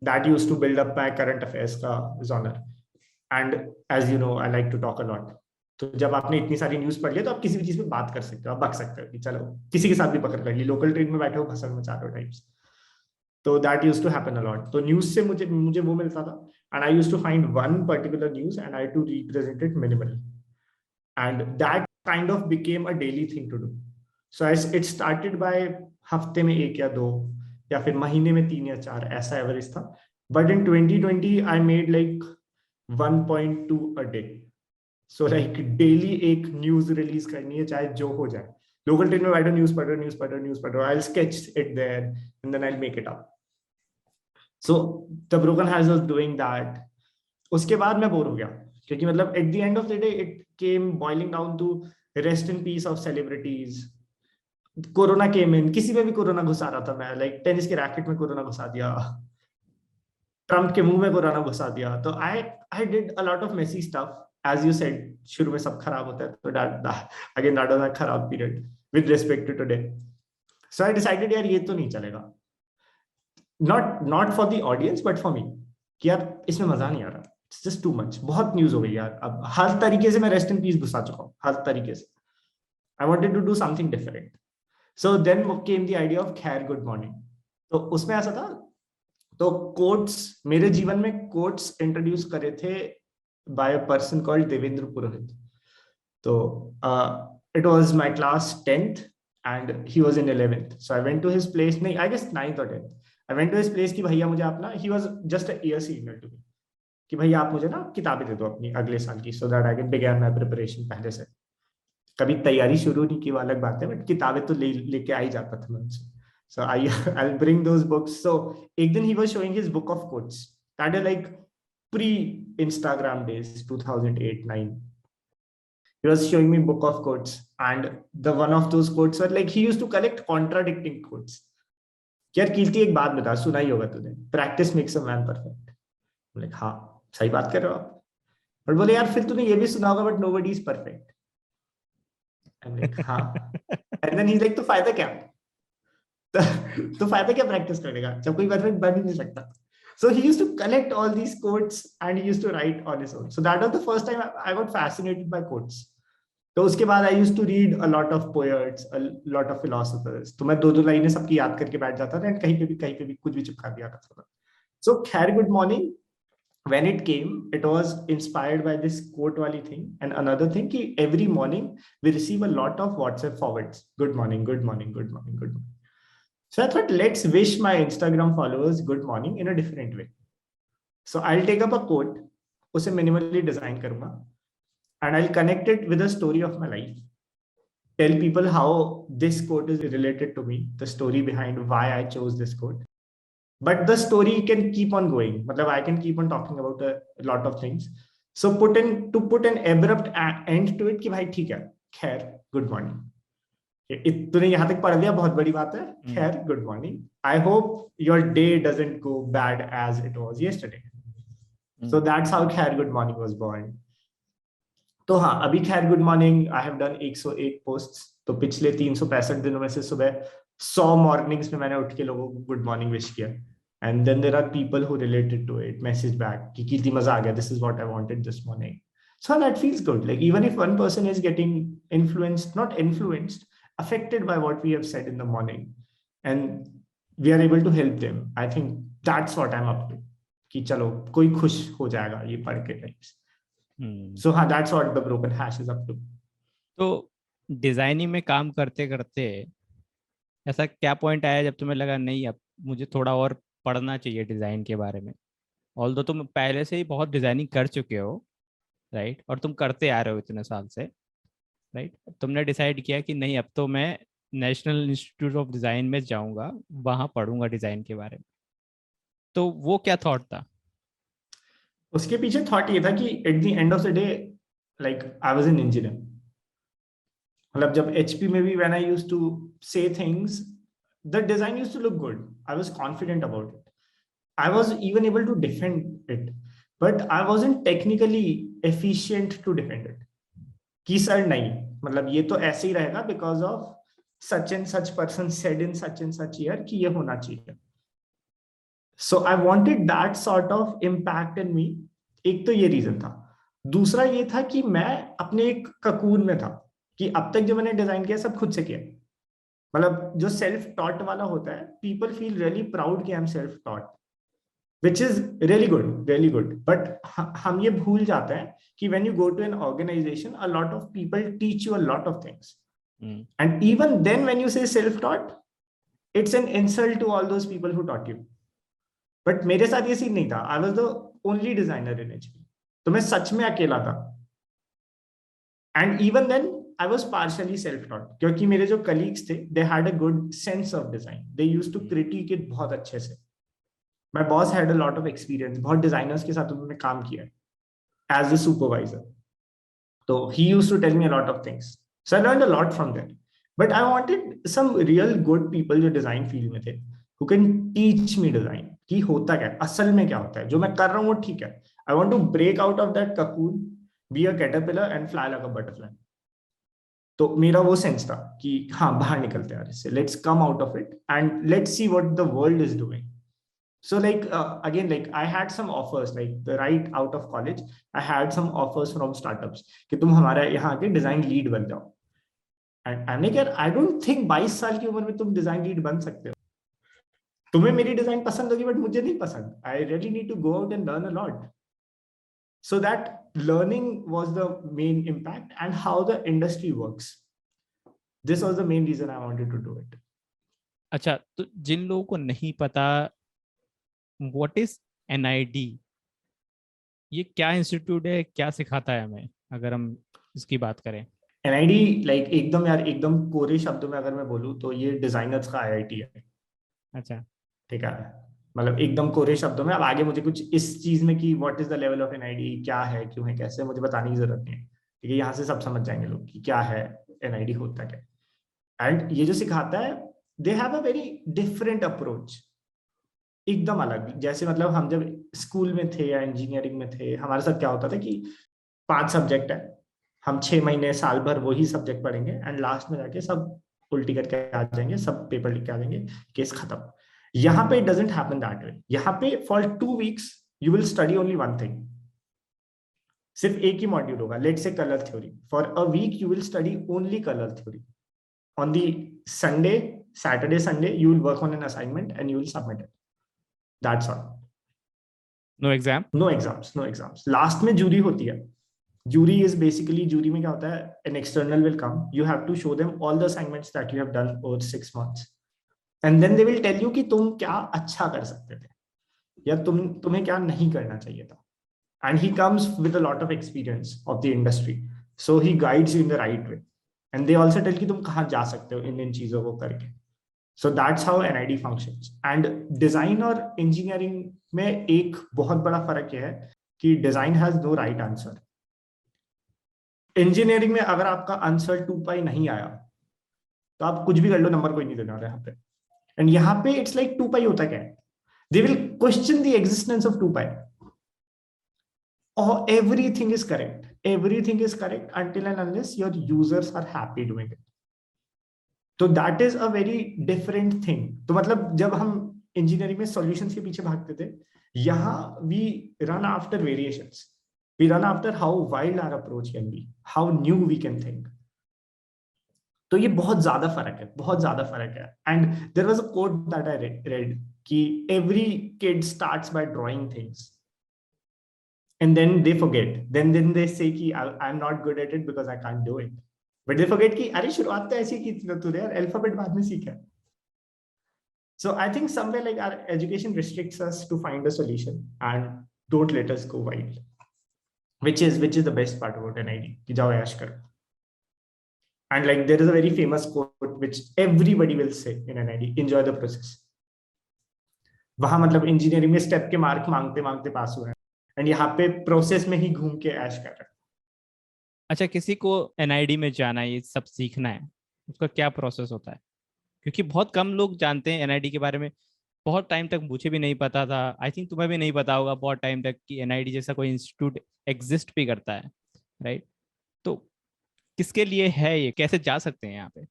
That used to build up my current affairs का genre. And as you know, I like to talk a lot. तो जब आपने इतनी सारी न्यूज पढ़ लिया तो आप किसी भी चीज पे बात कर सकते हो, आप बक सकते हो कि चलो किसी के साथ भी पकड़ कर ली, लोकल ट्रेन में बैठे हो भसड़ मचा रहे हो टाइम्स. तो that used to happen a lot. तो न्यूज से मुझे वो मिलता था. And I used to find one particular news and I to represent it minimally. and that kind of became a daily thing to do. So it started by हफ्ते में एक या दो, या फिर महीने में 3 या 4, ऐसा एवरेज था. But in 2020 I made like 1.2 a day. So like daily एक न्यूज रिलीज करनी है, चाहे जो हो जाए. लोकल ट्रेन में बैठो, न्यूज पढ़ रहे हो, I'll sketch it there and then I'll make it up. So the broken has was doing that. उसके बाद मैं बोर हो गया, क्योंकि मतलब at the end of the day it came boiling down to rest in peace of celebrities. Corona came in, किसी में भी कोरोना घुसा रहा था मैं, लाइक टेनिस के रैकेट में कोरोना घुसा दिया, ट्रम्प के मुंह में कोरोना घुसा दिया. तो I did a lot of messy stuff. As you said, शुरू में सब खराब होता है, तो again that was a खराब period with respect to today. So I decided यार ये तो नहीं चलेगा, not for the audience but for me, कि यार इसमें मजा नहीं आ रहा, it's just too much, बहुत न्यूज हो गई यार. अब हर तरीके से मैं रेस्ट इन पीस घुसा चुका हूँ, हर तरीके से. I wanted to do something different. So then came the idea of खैर गुड मॉर्निंग. तो उसमें ऐसा था, तो कोट्स, मेरे जीवन में कोट्स इंट्रोड्यूस करे थे by a person called Devendra Purohit. So it was my class 10th and he was in 11th. So I went to his place, I guess 9th or 10th. I went to his place कि भैया मुझे अपना, he was just a year senior to me, कि भैया आप मुझे ना किताबें दे दो अपनी अगले साल की, so that I can begin my preparation पहले से. कभी तैयारी शुरू नहीं की, वो अलग बात है, बट किताबें तो लेके आ ही जाता था मैं उनसे. So I'll bring those books. So एक दिन he was showing his book of quotes. That is like pre-Instagram days, 2008-9. He was showing me book of quotes, and the one of those quotes were like he used to collect contradicting quotes. यार कीर्ति एक बात बता, सुना ही होगा तूने, practice makes a man perfect. Like हाँ सही बात कर रहे हो आप. बट बोले यार फिर तूने ये भी सुना होगा, but nobody is perfect. I'm like हाँ. And then he's like तो फायदा क्या, तो फायदा क्या प्रैक्टिस करने का जब कोई परफेक्ट बन ही नहीं सकता. So he used to collect all these quotes and he used to write on his own. So that was the first time I got fascinated by quotes. तो उसके बाद I used to read a lot of poets, a lot of philosophers. तो मैं 2-2 लाइनें सबकी याद करके बैठ जाता था, and कहीं पे भी कुछ भी चिपका दिया करता था. So खैर good morning, when it came, it was inspired by this quote wali thing. And another thing, ki every morning we receive a lot of WhatsApp forwards. Good morning, good morning, good morning, good morning. So I thought, let's wish my Instagram followers good morning in a different way. So I'll take up a quote, उसे minimally design करूँगा, and I'll connect it with a story of my life. Tell people how this quote is related to me, the story behind why I chose this quote. But the story can keep on going. मतलब I can keep on talking about a lot of things. So put an abrupt end to it कि भाई ठीक है, खैर good morning. तूने यहाँ तक पढ़ लिया, बहुत बड़ी बात है. खैर good morning. I hope your day doesn't go bad as it was yesterday. So that's how खैर गुड मॉर्निंग was born. तो हाँ, अभी खैर good morning I have done 101 posts. तो पिछले 365 दिनों में से सुबह 100 मॉर्निंग्स में मैंने उठ के लोगों को गुड मॉर्निंग विश किया. And then there are people who related to it, message back कि कीर्ति मजा आ गया, this is what I wanted this morning. So that feels good. Like even if one person is getting influenced, not influenced, affected by what we have said in the morning, and we are able to help them, I think that's what I'm up to. कि चलो कोई खुश हो जाएगा ये पढ़ के types. So हाँ, that's what the broken hash is up to. तो डिजाइनिंग में काम करते करते ऐसा क्या पॉइंट आया जब तुम्हें लगा नहीं अब मुझे थोड़ा और पढ़ना चाहिए डिजाइन के बारे में? ऑल्दो तुम पहले से ही बहुत डिजाइनिंग कर चुके हो, राइट, और तुम करते आ रहे हो इतने साल से, राइट. तुमने डिसाइड किया कि नहीं अब तो मैं नेशनल इंस्टीट्यूट ऑफ डिजाइन में जाऊंगा, वहां पढ़ूंगा डिजाइन के बारे में. तो वो क्या थॉट था? उसके पीछे थॉट ये था कि at the end of the day, like I was an engineer. मतलब जब एचपी में भी व्हेन आई यूज्ड टू से things, the design used to look good. I was confident about it. I was even able to defend it, but I wasn't technically efficient to defend it. कि sir नहीं, मतलब ये तो ऐसे ही रहेगा because of such and such person said in such and such year कि ये होना चाहिए. So I wanted that sort of impact in me. एक तो ये रीजन था. दूसरा ये था कि मैं अपने एक ककून में था, कि अब तक जो मैंने डिजाइन किया सब खुद से किया. मतलब जो सेल्फ टॉट वाला होता है, पीपल फील रियली प्राउड कि I am self taught. which is really good. But हम ये भूल जाते हैं कि when you go to an organization, a lot of people teach you a lot of things. And even then, when you say self-taught, it's an insult to all those people who taught you. But मेरे साथ ये scene नहीं था. I was the only designer in HP. तो मैं सच में अकेला था. And even then, I was partially self-taught क्योंकि मेरे जो colleagues थे, they had a good sense of design. They used to critique it बहुत अच्छे से. My boss had a lot of experience. बहुत designers के साथ उन्होंने काम किया है as a supervisor. So he used to tell me a lot of things. So I learned a lot from them. But I wanted some real good people जो design field में थे, who can teach me design. कि होता क्या है, असल में क्या होता है, जो मैं कर रहा हूँ वो ठीक है. I want to break out of that cocoon, be a caterpillar and fly like a butterfly. तो मेरा वो सेंस था कि हाँ बाहर निकलते हैं इससे. Let's come out of it and let's see what the world is doing. So like again, like I had some offers, like right out of college, I had some offers from startups कि तुम हमारे यहाँ के design lead बन जाओ. And I'm like, यार I don't think 22 साल की उम्र में तुम डिजाइन लीड बन सकते हो. तुम्हें मेरी डिजाइन पसंद होगी बट मुझे नहीं पसंद. I really need to go out and learn a lot. So that learning was the main impact and how the industry works. This was the main reason I wanted to do it. अच्छा, तो जिन लोगों को नहीं पता what is NID, ये क्या institute है, क्या सिखाता है हमें, अगर हम इसकी बात करें? एनआईडी लाइक एकदम यार एकदम कोरे शब्दों में अगर मैं बोलूँ तो ये डिजाइनर्स का आईआईटी है. अच्छा, ठीक है, मतलब एकदम कोरे शब्दों में. अब आगे मुझे कुछ इस चीज में कि what is the level of NID, क्या है, क्यों है, कैसे, मुझे बताने की जरूरत नहीं है. ठीक है, यहाँ से सब समझ जाएंगे लोग कि क्या है एनआईडी, होता क्या. एंड ये जो सिखाता है, they have a very different approach, एकदम अलग. जैसे मतलब हम जब स्कूल में थे या इंजीनियरिंग में थे, हमारे साथ क्या होता था कि 5 सब्जेक्ट है, हम 6 महीने साल भर वही सब्जेक्ट पढ़ेंगे एंड लास्ट में जाके सब उल्टी करके आ जाएंगे, सब पेपर लिख के आ जाएंगे, केस खत्म. यहाँ पे it doesn't happen that way. यहाँ पे for 2 weeks you will study only one thing. सिर्फ एक ही मॉड्यूल होगा, let's say colour theory. For a week you will study only colour theory. On the Sunday, Saturday Sunday you will work on an assignment and you will submit it. That's all. No exam, no exams, no exams. Last में jury होती है. Jury is basically, jury में क्या होता है, an external will come, you have to show them all the assignments that you have done over 6 months and then they will tell you कि तुम क्या अच्छा कर सकते थे या तुम्हें क्या नहीं करना चाहिए था. And he comes with a lot of experience of the industry, so he guides you in the right way and they also tell कि तुम कहाँ जा सकते हो इन चीजों को करके. So that's how NID functions. And design और engineering में एक बहुत बड़ा फर्क यह है कि design has no right answer. Engineering में अगर आपका आंसर 2 पाई नहीं आया तो आप कुछ भी कर लो, नंबर कोई नहीं देने वाला यहाँ पे. एंड यहाँ पे इट्स लाइक 2 पाई होता क्या है, they will question the existence of 2 पाई. और everything is correct until and unless your users are happy doing it. तो that is a very different thing. तो मतलब जब हम इंजीनियरिंग में सॉल्यूशंस के पीछे भागते थे, यहाँ we run after variations. We run after how wild our approach can be, how new we can think. तो ये बहुत ज्यादा फर्क है. And there was a quote that I read कि every kid starts by drawing things and then they forget. Then they say कि I'm not good at it because I can't do it. But they forget कि अरे शुरुआत तो ऐसी की थी तूने यार, अल्फाबेट बाद में सीखा. So I think somewhere like our education restricts us to find a solution and don't let us go wild. Which is the best part about NID, कि जाओ ऐश करो. And like there is a very famous quote which everybody will say in NID, enjoy the process. वहां मतलब engineering में step के mark मांगते पास हुए हैं एंड यहाँ पे प्रोसेस में ही घूम के ऐश कर रहे हैं. अच्छा, किसी को एनआईडी में जाना है, ये सब सीखना है, उसका क्या प्रोसेस होता है? क्योंकि बहुत कम लोग जानते हैं एनआईडी के बारे में. बहुत टाइम तक मुझे भी नहीं पता था, आई थिंक तुम्हें भी नहीं पता होगा बहुत टाइम तक कि एनआईडी जैसा कोई इंस्टीट्यूट एग्जिस्ट भी करता है, राइट? तो किसके लिए है ये, कैसे जा सकते हैं यहाँ पे?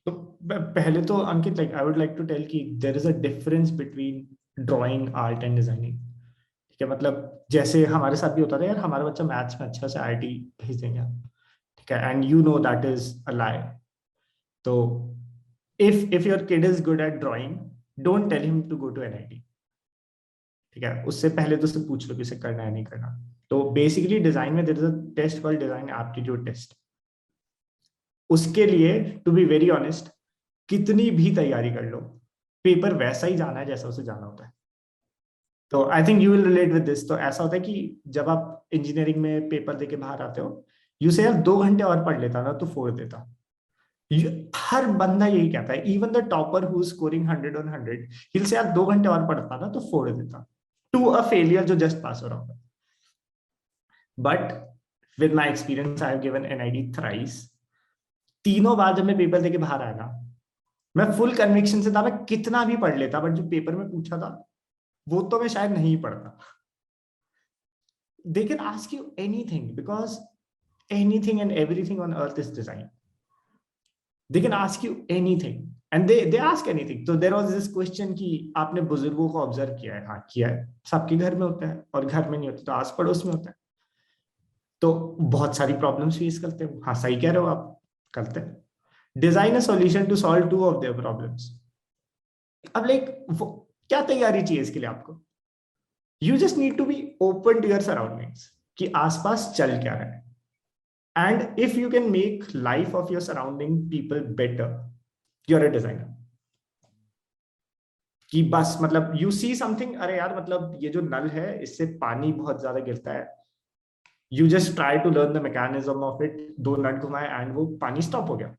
तो पहले तो Ankit, like I would like to tell कि there is a difference between drawing, art and designing. ठीक है, मतलब जैसे हमारे साथ भी होता था यार, हमारा बच्चा मैथ्स में अच्छा से आईआईटी भेज देंगे, ठीक है, and you know that is a lie. तो if your kid is good at drawing, don't tell him to go to NIT. ठीक है, उससे पहले तो उससे पूछ लो कि उसे करना है नहीं करना। तो बेसिकली डिजाइन में there is a test called design aptitude test. उसके लिए टू बी वेरी ऑनेस्ट, कितनी भी तैयारी कर लो, पेपर वैसा ही जाना है जैसा उसे जाना होता है। तो I think you will relate with this. तो ऐसा होता है कि जब आप इंजीनियरिंग में पेपर देके बाहर आते हो, यू से यार 2 घंटे और पढ़ लेता ना तो फोड़ देता। हर बंदा यही कहता है, even the topper who scoring 100 on 100, हिल से यार 2 घंटे और पढ़ता ना तो फोड़ देता, टू अ फेलियर जो जस्ट पास हो रहा होगा। But with my experience I have given NID thrice. तीनों बार जब मैं पेपर देके बाहर आया ना, मैं फुल कन्विक्शन से था, मैं कितना भी पढ़ लेता, बट जो पेपर में पूछा था वो तो मैं शायद नहीं पढ़ता। They can ask you anything because anything and everything on earth is design. They can ask you anything and they ask anything. So there was this question कि आपने बुजुर्गों को ऑब्जर्व किया है? हाँ किया है, सबके घर में होता है, और घर में नहीं होता तो आस पड़ोस में होता है। तो बहुत सारी प्रॉब्लम्स फेस करते हैं। हाँ सही कह रहे हो आप, करते हैं। Design a solution to solve 2 of their problems. अब लाइक वो क्या तैयारी चाहिए इसके लिए आपको? You just need to be open to your surroundings कि आसपास चल क्या रहा है। And if you can make life of your surrounding people better, you're a designer. कि बस मतलब you see something, अरे यार मतलब ये जो नल है इससे पानी बहुत ज्यादा गिरता है, you just try to learn the mechanism of it, 2 नट घुमाए and वो पानी स्टॉप हो गया।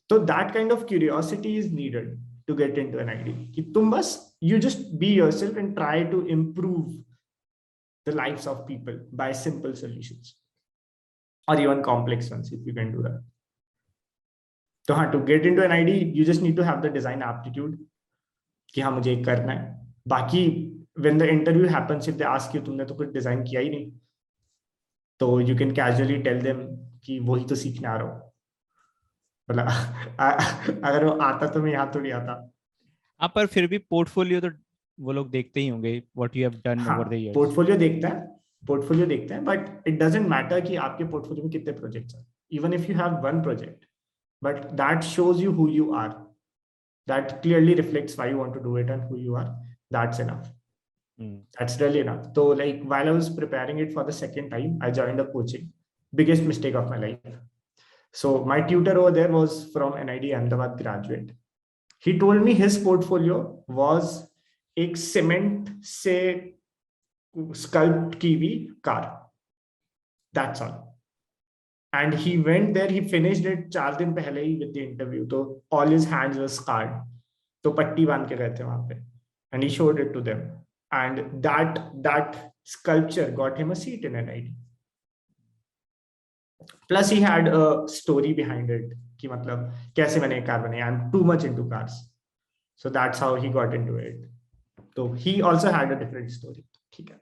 तो that kind of curiosity is needed to get into an idea कि तुम बस you just be yourself and try to improve the lives of people by simple solutions or even complex ones if you can do that. तो हाँ, to get into an ID you just need to have the design aptitude कि हाँ मुझे करना है। बाकी when the interview happens, if they ask you तुमने तो कुछ डिजाइन किया ही नहीं, तो you can casually tell them कि वही तो सीखने आ रहा हो। मतलब अगर वो आता तो मैं यहाँ थोड़ी आता। हाँ, पर फिर भी पोर्टफोलियो तो वो लोग देखते ही होंगे, व्हाट यू हैव डन हाँ ओवर द इयर्स। पोर्टफोलियो देखते हैं, पोर्टफोलियो देखते हैं, बट इट डजंट मैटर कि आपके पोर्टफोलियो में कितने प्रोजेक्ट्स हैं। Even if you have 1 project, but that shows you who you are, that clearly reflects why you want to do it and who you are. That's enough. That's really enough. So like while I was preparing it for the second time, I joined a coaching. Biggest mistake of my life. So my tutor over there was from NID Ahmedabad graduate. He told me his portfolio was एक cement से sculpt की हुई car. That's all. And he went there, he finished it 4 दिन पहले ही with the interview. तो all his hands were scarred. तो पट्टी बांध के गए थे वहां पे. And he showed it to them. And that sculpture got him a seat in NIT. Plus he had a story behind it कि मतलब कैसे मैंने कार बनाई. I'm too much into cars. So that's how he got into it. So he also had a different story. ठीक है.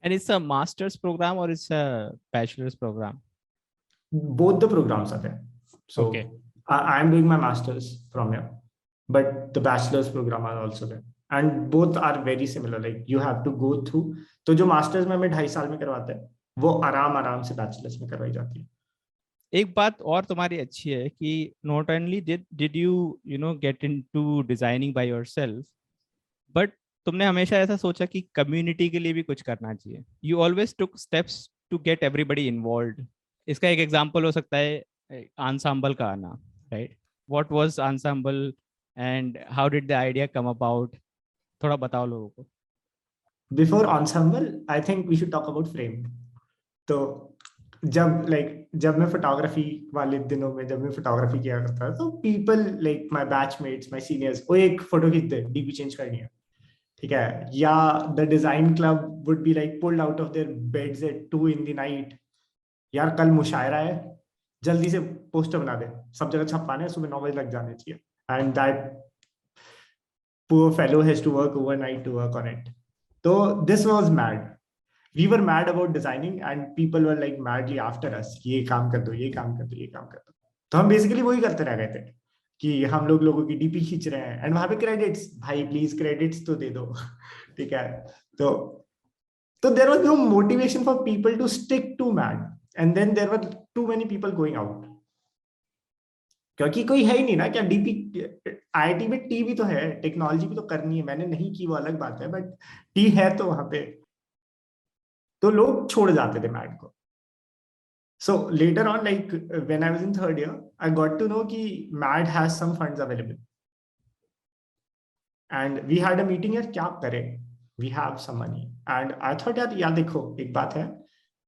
And it's a master's program or it's a bachelor's program? Both the programs are there. So Okay. I am doing my master's from here, but the bachelor's program are also there. And both are very similar. Like you have to go through. तो जो masters में हमें 2.5 साल में करवाते हैं, वो आराम से बैचलर्स में करवाई जाती है. एक बात और तुम्हारी अच्छी है कि not only did you know get into designing by yourself, but तुमने हमेशा ऐसा सोचा कि कम्युनिटी के लिए भी कुछ करना चाहिए. You always took steps to get everybody involved. इसका एक एग्जांपल हो सकता है आंसाम्बल का आना, right? What was Ensemble and how did the idea come about? थोड़ा बताओ लोगों को. Before ensemble, I think we should talk about frame. तो जब मैं फोटोग्राफी वाले दिनों में जब मैं फोटोग्राफी किया करता था, तो people like my batchmates, my seniors, वो एक फोटो खींच दे, डीपी चेंज करनी है, ठीक है. या the design club would be like pulled out of their beds at 2 in the night. यार कल मुशायरा है, जल्दी से पोस्टर बना दे, सब जगह छपवाने हैं, सुबह 9 बजे लग जाने चाहिए. And that poor fellow has to work overnight to work on it. So this was mad. We were mad about designing and people were like madly after us. ये काम कर दो, ये काम कर दो, ये काम कर दो. तो हम बेसिकली वही करते रह गए थे कि हम लोगों की डीपी खींच रहे हैं एंड वहां पे क्रेडिट्स, भाई प्लीज क्रेडिट्स तो दे दो. ठीक है. तो there was no motivation for people to stick to mad, and then there were too many people going out. क्योंकि कोई है ही नहीं ना, क्या डीपी आईआईटी में टी भी तो है, टेक्नोलॉजी भी तो करनी है, मैंने नहीं की वो अलग बात है, बट टी है तो वहां पे, तो लोग छोड़ जाते थे मैट को. So later on, like when I was in third year, I got to know कि MAD has some funds available. And we had a meeting यार क्या करें? We have some money. And I thought यार देखो एक बात है,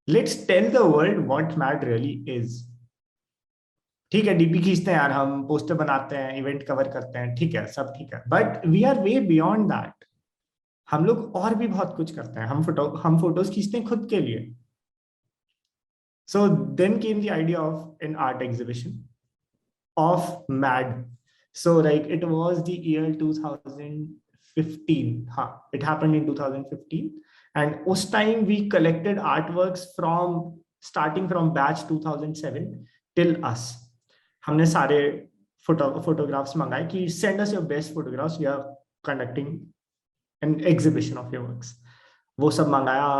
let's tell the world what MAD really is. ठीक है, डीपी खींचते हैं यार, हम पोस्टर बनाते हैं, इवेंट कवर करते हैं, ठीक है, सब ठीक है, but we are way beyond that. हम लोग और भी बहुत कुछ करते हैं. हम फोटोज खींचते हैं खुद के लिए. So then came the idea of an art exhibition of MAD. So like it was the year 2015. It happened in 2015. And उस time we collected artworks from starting from batch 2007 till us. हमने सारे photographs मंगाए कि send us your best photographs. We are conducting an exhibition of your works. वो सब मंगाया.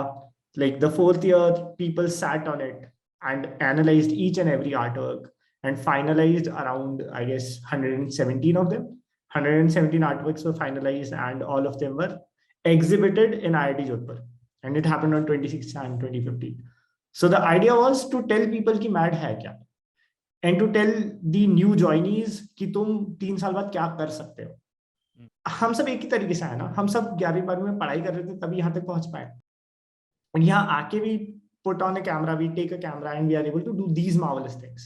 Like the fourth year, people sat on it and analyzed each and every artwork and finalized around, I guess, 117 of them. 117 artworks were finalized and all of them were exhibited in IIT Jodhpur. And it happened on 26th Jan 2015. So the idea was to tell people कि MAD है क्या, and to tell the new joinees कि तुम 3 साल बाद क्या कर सकते हो. हम सब एक ही तरीके से आए ना, हम सब 11वीं 12वीं में पढ़ाई कर रहे थे तभी यहाँ तक पहुंच पाए. और यहाँ आके भी put on a camera, we take a camera and we are able to do these marvelous things.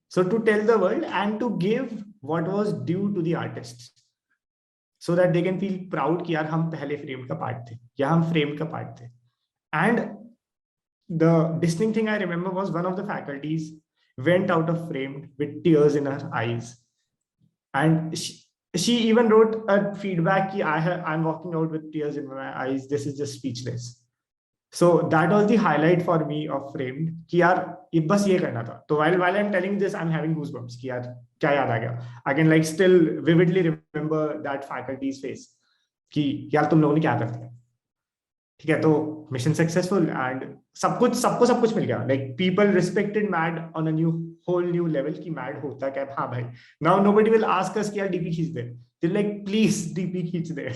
So to tell the world and to give what was due to the artists, so that they can feel proud कि यार हम पहले frame का part थे या हम frame का part थे. And the distinct thing I remember was one of the faculties went out of frame with tears in her eyes, and she even wrote a feedback कि I'm walking out with tears in my eyes, this is just speechless. So that was the highlight for me of Framed कि यार ये बस ये करना था. तो while I'm telling this, I'm having goosebumps कि यार क्या याद आ गया. I can like still vividly remember that faculty's face कि यार तुम लोगों ने क्या कर दिया. ठीक है, तो मिशन सक्सेसफुल एंड सबको सब कुछ मिल गया. Like people respected MAD on a whole new level कि मैड होता क्या. हाँ भाई, now nobody will ask us कि यार डीपी खींच दे. दे लाइक प्लीज डीपी खींच दे.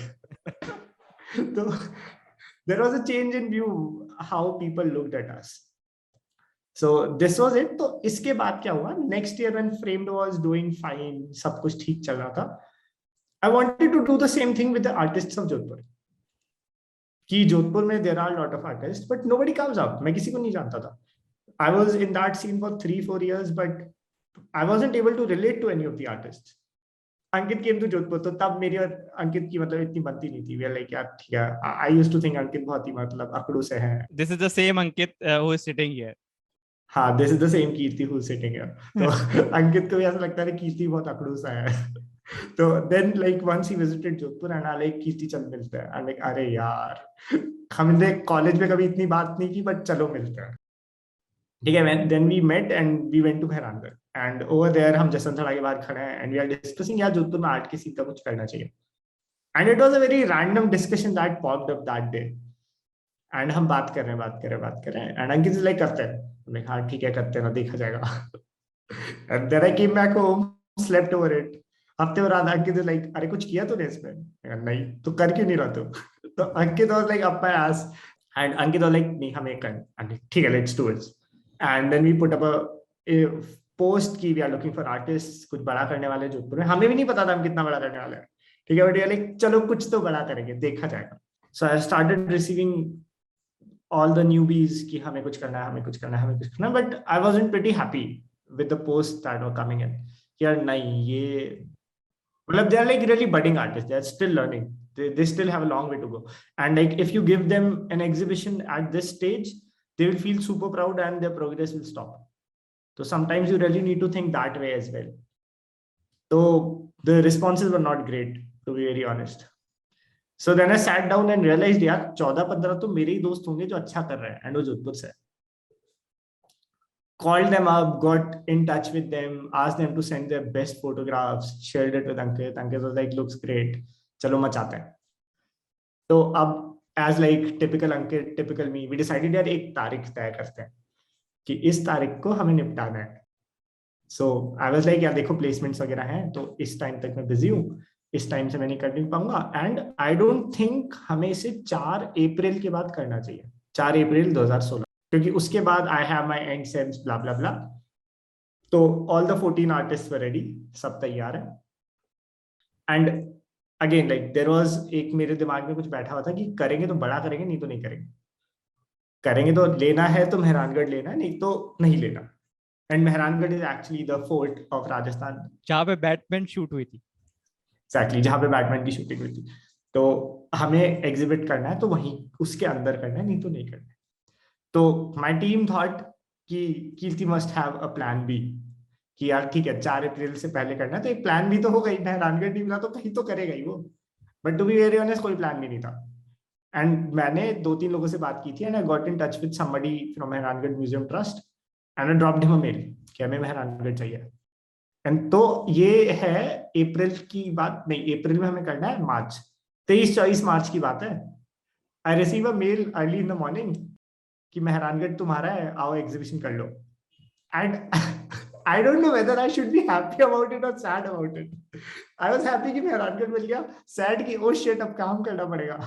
तो there was a change in view how people looked at us. So this was it. तो इसके बाद क्या हुआ, next year when Framed was doing fine, सब कुछ ठीक चल रहा था, I wanted to do the same thing with the artists of Jodhpur. कि जोधपुर में there are a lot of artists but nobody comes up. मैं किसी को नहीं जानता था. I was in that scene for 3-4 years but I wasn't able to relate to any of the artists. Ankit came to Jodhpur, तो तब मेरी और अंकित की मतलब इतनी बनती नहीं थी. We are like यार ठीक है. I used to think अंकित बहुत ही मतलब अकड़ू से है. This is the same Ankit who is sitting here. हाँ, this is the same Kirti who is sitting here. तो अंकित को भी ऐसा लगता है कीर्ति बहुत अकड़ू सा है. तो then like once he visited Jodhpur and I like कीर्ति चल मिलते हैं. I'm like अरे यार हमने कॉलेज में कभी इतनी बात नहीं की बट चलो मिलते हैं. ठीक है, then we met and we went to Mehrankar and over there हम जसवंत थड़ा के बाहर खड़े हैं and we are discussing यार जोधपुर में आर्ट के सीन का कुछ करना चाहिए. And it was a very random discussion that popped up that day. And हम बात कर रहे हैं and अंकित like करते हैं. मैं हाँ ठीक है करते हैं ना, देखा जाएगा. And then I came back home, slept over it. हफ्ते और रात अंकित like अरे कुछ किया तूने इसमें? नहीं, तो कर क्यों नहीं रहा तू? तो अंकित was like up my ass and Ankit was like नहीं हमें कर. ठीक है, let's do it. And then we put up a post कि we are looking for artists, कुछ बड़ा करने वाले जोधपुर में. हमें भी नहीं पता था हम कितना बड़ा करने वाले हैं. ठीक है, बट लाइक चलो कुछ तो बड़ा करेंगे, देखा जाएगा. So I started receiving all the newbies कि हमें कुछ करना है, but I wasn't pretty happy with the posts that were coming in. यार नहीं, ये मतलब they are like really budding artists. They are still learning. They still have a long way to go. And like if you give them an exhibition at this stage, they will feel super proud and their progress will stop. So sometimes you really need to think that way as well. So the responses were not great, to be very honest. So then I sat down and realized यार 14-15 तो मेरे ही दोस्त होंगे जो अच्छा कर रहे हैं and वो जोधपुर से. Called them up, got in touch with them, asked them to send their best photographs, shared it with Ankit. Ankit was like, looks great, चलो मचाते हैं. तो अब as like typical Ankit, typical me, we decided यार एक तारीख तय करते हैं कि इस तारीख को हमें निपटाना है. सो आई वाज लाइक यार देखो प्लेसमेंट्स वगैरह हैं तो इस टाइम तक मैं बिजी हूँ, इस टाइम से मैं नहीं कर नहीं पाऊंगा, एंड आई डोंट थिंक हमें इसे 4 अप्रैल के बाद करना चाहिए, 4 अप्रैल 2016, क्योंकि उसके बाद I have my end sems blah blah blah. तो all the 14 artist were ready, सब तैयार है। And again like there was एक मेरे दिमाग में कुछ बैठा हुआ था कि करेंगे तो बड़ा करेंगे, नहीं तो नहीं करेंगे, करेंगे तो लेना है तो मेहरानगढ़ लेना है, नहीं तो नहीं लेना। And Mehrangarh is actually the fort of Rajasthan, जहाँ पे बैटमैन शूट हुई थी। एक्जैक्टली जहाँ पे बैटमैन की शूटिंग हुई थी। तो हमें एग्जिबिट करना है तो वहीं उसके अंदर करना है, नहीं तो नहीं करना है। तो माई टीम थॉट कि Kirti must have a plan B, कि यार ठीक है 4 अप्रैल से पहले करना है तो एक प्लान भी तो होगा ही, मेहरानगढ़ नहीं मिला तो कहीं तो करेगा ही वो। But to be very honest कोई प्लान भी नहीं था। एंड मैंने 2-3 लोगों से बात की थी, and I got in touch with somebody from Mehrangarh museum trust, and I dropped him a mail कि हमें मेहरानगढ़ चाहिए। एंड तो ये है अप्रैल की बात नहीं, अप्रैल में हमें करना है मार्च, 23-24 मार्च की बात है। I receive a mail early in the morning कि मेहरानगढ़ तुम्हारा है, आओ एग्जीबिशन कर लो। And I don't know whether I should be happy about it और sad about it. I was happy कि मेहरानगढ़ मिल गया, सैड कि ओ शिट अब काम करना पड़ेगा।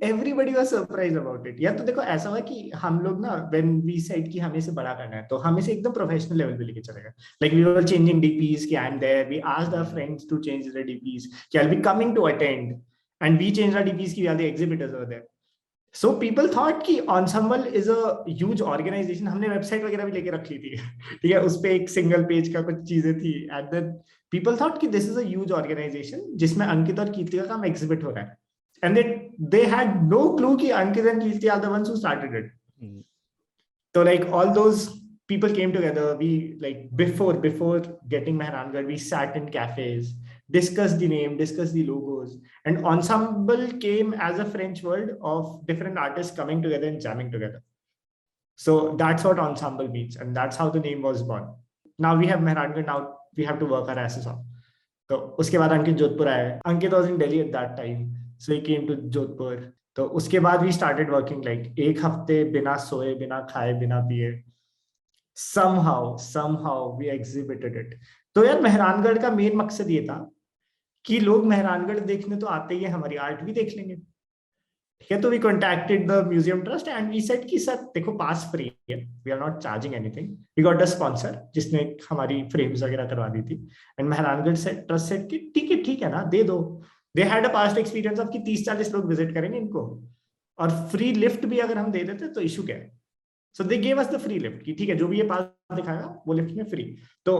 Everybody was surprise about it. या तो देखो ऐसा हुआ कि हम लोग ना व्हेन वी सेड कि हमें इसे बड़ा करना है तो हमें इसे एकदम प्रोफेशनल लेवल पे लेके चलेगा। Like we were changing DPs कि I am there, we asked our friends to change their DPs कि I will be coming to attend, and we change our DPs कि we are the exhibitors over there. So people thought कि Ensemble is a huge organisation, हमने website वगैरह भी लेके रख ली थी। ठीक है, उस पे एक सिंगल पेज का कुछ चीजें थी, एट द पीपल थॉट कि this is a huge organization जिसमें अंकित और कीर्ति का काम एग्जिबिट हो रहा है, and they had no clue कि Ankit and Kirti are the ones who started it. So like all those people came together. We like before getting Mehrangarh, we sat in cafes, discussed the name, discussed the logos, and Ensemble came as a French word of different artists coming together and jamming together. So that's what Ensemble means, and that's how the name was born. Now we have Mehrangarh. Now we have to work our asses off. तो उसके बाद अंकित जोधपुर आए, Ankit was in Delhi at that time, so he came to Jodhpur. तो उसके बाद we started working like एक हफ्ते बिना सोए बिना खाए बिना पिए, somehow we exhibited it. तो यार मेहरानगढ़ का मेन मकसद ये था कि लोग मेहरानगढ़ देखने तो आते ही है, हमारी आर्ट भी देख लेंगे। ठीक है, तो we contacted the museum trust and we said कि सर देखो पास फ्री है, we are not charging anything. We got a sponsor जिसने हमारी फ्रेम्स वगैरह करवा दी थी, एंड मेहरानगढ़ से ट्रस्ट सेड कि ठीक है ना दे दो। They had a past experience of कि 30-40 लोग विजिट करेंगे इनको, और फ्री लिफ्ट भी अगर हम दे देते तो इशू क्या है। So they gave us the free lift कि ठीक है जो भी ये पास दिखाएगा वो लिफ्ट में फ्री। तो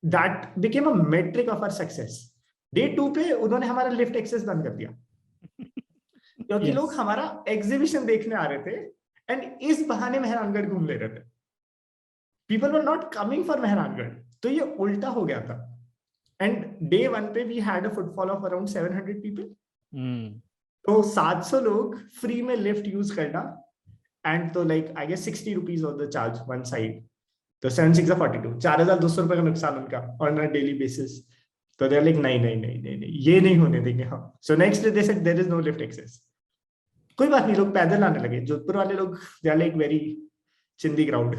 that became a metric of our success. Day 2 पे उन्होंने हमारा लिफ्ट एक्सेस बंद कर दिया क्योंकि लोग हमारा एग्जीबिशन देखने आ रहे थे एंड इस बहाने मेहरानगढ़ घूम ले रहे थे। People were not coming for Mehrangarh, तो ये उल्टा हो गया था। एंड डे 1 पे we had a footfall of around 700 people. तो 700 लोग फ्री में लिफ्ट यूज करना, एंड तो like I guess 60 rupees of the charge one side, तो 7-6-42 4,200 रुपए का नुकसान उनका ऑन अ डेली बेसिस। तो दे लाइक नहीं ये नहीं होने देंगे हम। So next day they said there is no lift access. कोई बात नहीं, लोग पैदल आने लगे। जोधपुर वाले लोग दे आर लाइक वेरी चिंदी crowd,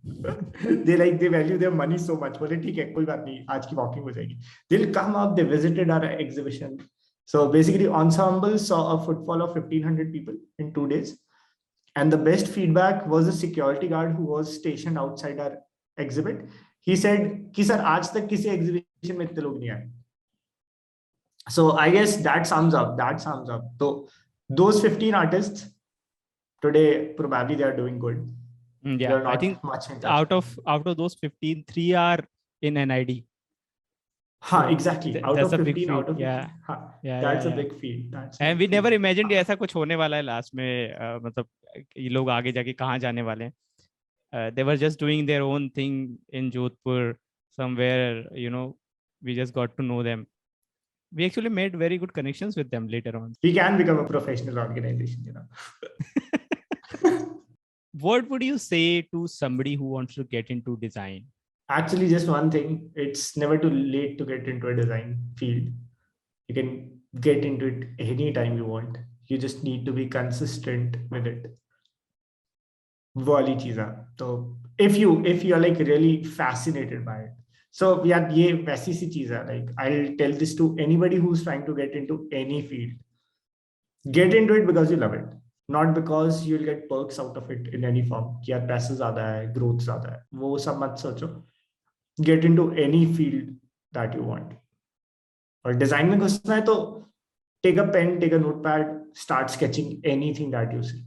they value their money so much. बोले ठीक है कोई बात नहीं, आज की वॉकिंग हो जाएगी। They will come up, they visited our exhibition. So basically Ensemble saw a footfall of 1,500 people in 2 days, and the best feedback was the security guard who was stationed outside our exhibit. He said कि sir आज तक किसी exhibition में इतने लोग नहीं आए। So I guess that sums up. So those 15 artists today probably they are doing good. Yeah, They are I not think much in touch. out of those 15, 3 are in NID. हाँ, So exactly. Out that's of a big 15, feat. out of 15. Yeah, हाँ, yeah, that's a yeah. big feat. That's a And big we never feat. imagined हाँ. ऐसा कुछ होने वाला है last में, मतलब ये लोग आगे जाके कहाँ जाने वाले हैं. They were just doing their own thing in Jodhpur somewhere, we just got to know them. We actually made very good connections with them later on. We can become a professional organization. What would you say to somebody who wants to get into design? Actually, just one thing. It's never too late to get into a design field. You can get into it anytime you want. You just need to be consistent with it. वो वाली चीज़ है। तो if you are like really fascinated by it, So यार ये वैसी सी चीज है, like I'll tell this to anybody who's trying to get into any field. Get into it because you love it, not because you'll get perks out of it in any form कि यार पैसे ज्यादा है, growth ज्यादा है, वो सब मत सोचो. Get into any field that you want. और डिजाइन में घुसना है तो take a pen, take a notepad, start sketching anything that you see.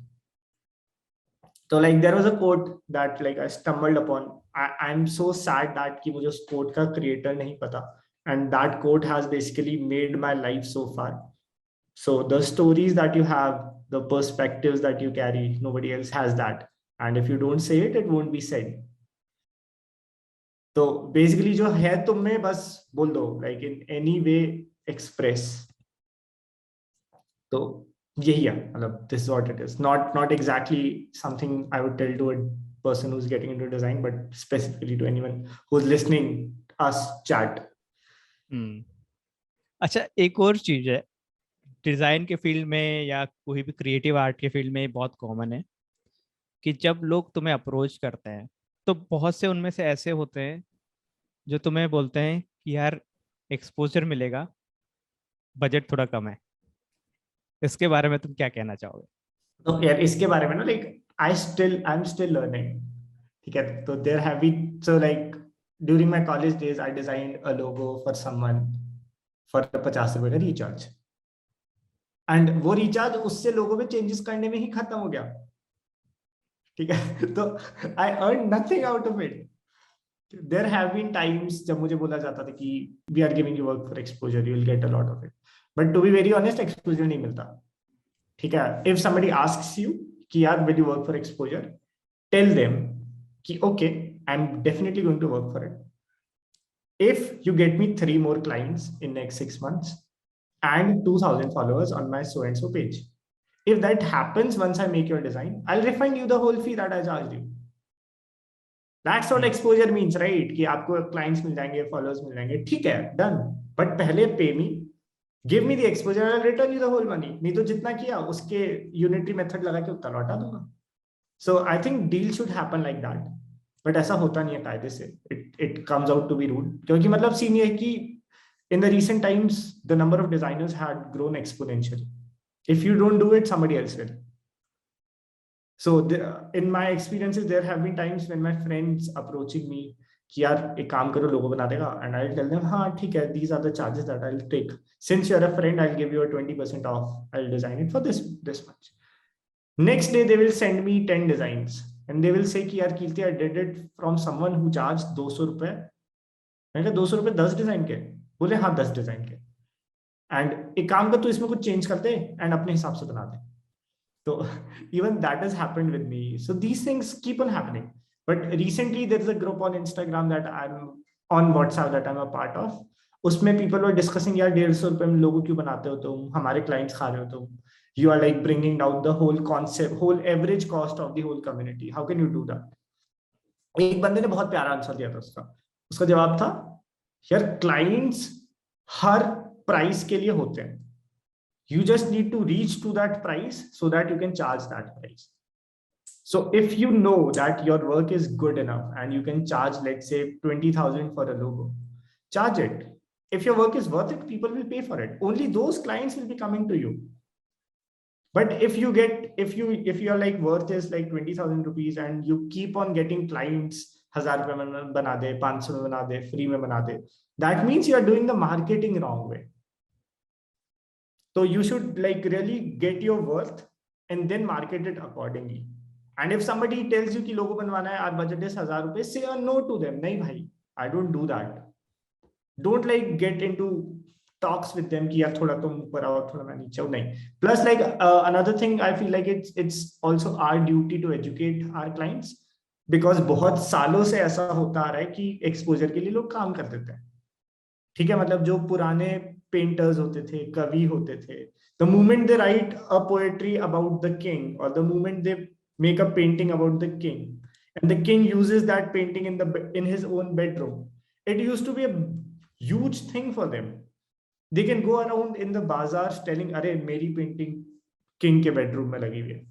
So like there was a quote that like I stumbled upon. I'm so sad that कि मुझे उस quote का creator नहीं पता, and that quote has basically made my life so far. So the stories that you have, the perspectives that you carry, nobody else has that, and if you don't say it, it won't be said. तो basically जो है तुम में बस बोल दो, like in any way express. तो यही है, मतलब this is what it is. Not exactly something I would tell to a person who's getting into design, but specifically to anyone who's listening us chat. अच्छा, एक और चीज है design के फील्ड में या कोई भी क्रिएटिव आर्ट के फील्ड में बहुत कॉमन है कि जब लोग तुम्हें अप्रोच करते हैं तो बहुत से उनमें से ऐसे होते हैं जो तुम्हें बोलते हैं कि यार एक्सपोजर मिलेगा, बजट थोड़ा कम है। इसके बारे में तुम क्या कहना चाहोगे? तो यार इसके बारे में ना, like I am still learning, ठीक है? तो there have been, so like during my college days I designed a logo for someone for 50 रुपए का रिचार्ज, एंड वो रिचार्ज उससे लोगों में चेंजेस करने में ही खत्म हो गया, ठीक है? तो I earn nothing out of it. There have been times जब मुझे बोला जाता था कि we are giving you work for exposure, you will get a lot of it, but to be very honest exposure नहीं मिलता, ठीक है? इफ somebody asks you कि यार will you work for exposure, tell them कि okay, I'm definitely going to work for it if you get me 3 more clients in next 6 months and 2000 followers on my so and so page. If that happens once I make your design, I'll refund you the whole fee that I charged you. That's what exposure means, right? कि आपको clients मिल जाएंगे, followers मिल जाएंगे, ठीक है, done. But पहले pay me, give me the exposure, I'll return you the whole money. नहीं तो जितना किया उसके यूनिटरी मेथड लगा के उतना लौटा दूंगा. So I think deal should happen like that. But ऐसा होता नहीं है कायदे से. It comes out to be rude. क्योंकि मतलब सीन ये है कि in the recent times the number of designers had grown exponentially. If you don't do it, somebody else will. So in my experiences, there have been times when my friends approaching me कि यार एक काम करो, लोगो बना देगा, and I'll tell them हाँ ठीक है, these are the charges that I'll take. Since you're a friend, I'll give you a 20% off. I'll design it for this much. Next day they will send me 10 designs and they will say कि यार कीर्ति, I did it from someone who charged 200 रुपए. मैंने कहा 200 रुपए 10 design के? बोले हाँ 10 design के. एंड एक काम कर, तू इसमें कुछ चेंज कर दे एंड अपने हिसाब से बना दे. So even that has happened with me. So these things keep on happening. But recently there is a group on Instagram that I'm on, WhatsApp that I'm a part of. उसमें people were discussing यार 150 रुपए में लोगो क्यों बनाते हो तुम, हमारे clients खा रहे हो तुम. You are like bringing down the whole concept, whole average cost of the whole community. How can you do that? एक बंदे ने बहुत प्यारा आंसर दिया था उसका जवाब था यार clients हर प्राइस के लिए होते हैं. You just need to reach to that price so that you can charge that price. So if you know that your work is good enough and you can charge, let's say 20,000 for a logo, charge it. If your work is worth it, people will pay for it. Only those clients will be coming to you. But if your like worth is like 20,000 rupees and you keep on getting clients 1000 रुपए में बना दे, 500 में बना दे, free में बना दे, that means you are doing the marketing wrong way. So you should like really get your worth and then market it accordingly. And if somebody tells you कि लोगो बनवाना है, our budget is 1000 रुपए, say a no to them. नहीं भाई, I don't do that. Don't like get into talks with them कि यार थोड़ा तुम ऊपर आओ, थोड़ा मैं नीचे हूँ, नहीं. Plus like another thing, I feel like it's also our duty to educate our clients because बहुत सालों से ऐसा होता आ रहा है कि exposure के लिए लोग काम कर देते हैं, ठीक है? मतलब जो पुराने पेंटर्स होते थे, कवि होते थे, the moment they write a poetry about the king or the moment they make a painting about the king and the king uses that painting in his own bedroom, it used to be a huge thing for them. They can go around in the bazaars telling अरे मेरी painting king के bedroom में लगी हुई है.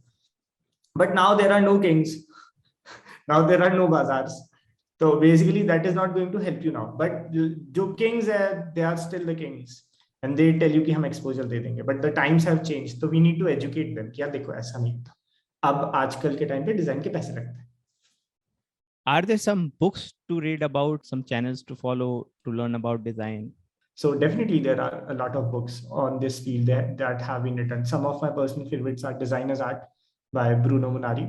But now there are no kings. Now there are no bazaars. तो basically that is not going to help you now, but जो kings है they are still the kings and they tell you कि हम exposure दे देंगे, but the times have change, तो we need to educate them कि यार देखो ऐसा नहीं था, अब आजकल के टाइम पे डिजाइन के पैसे लगते हैं. Are there some books to read about, some channels to follow to learn about design? So definitely there are a lot of books on this field that have been written. Some of my personal favorites are Designer's Art by Bruno Munari.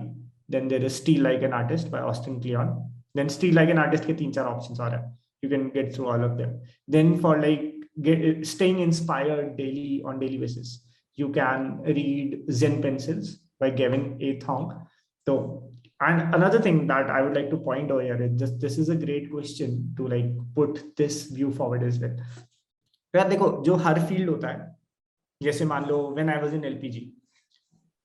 Then there is Steal Like an Artist by Austin Kleon. Then Steal Like an Artist ke 3-4 options are. You can get through all of them. Then for like staying inspired on daily basis, you can read Zen Pencils by Gavin A. Thong. So, and another thing that I would like to point over here is this is a great question to like put this view forward as well. यार देखो जो हर field होता है, जैसे मान लो when I was in LPG,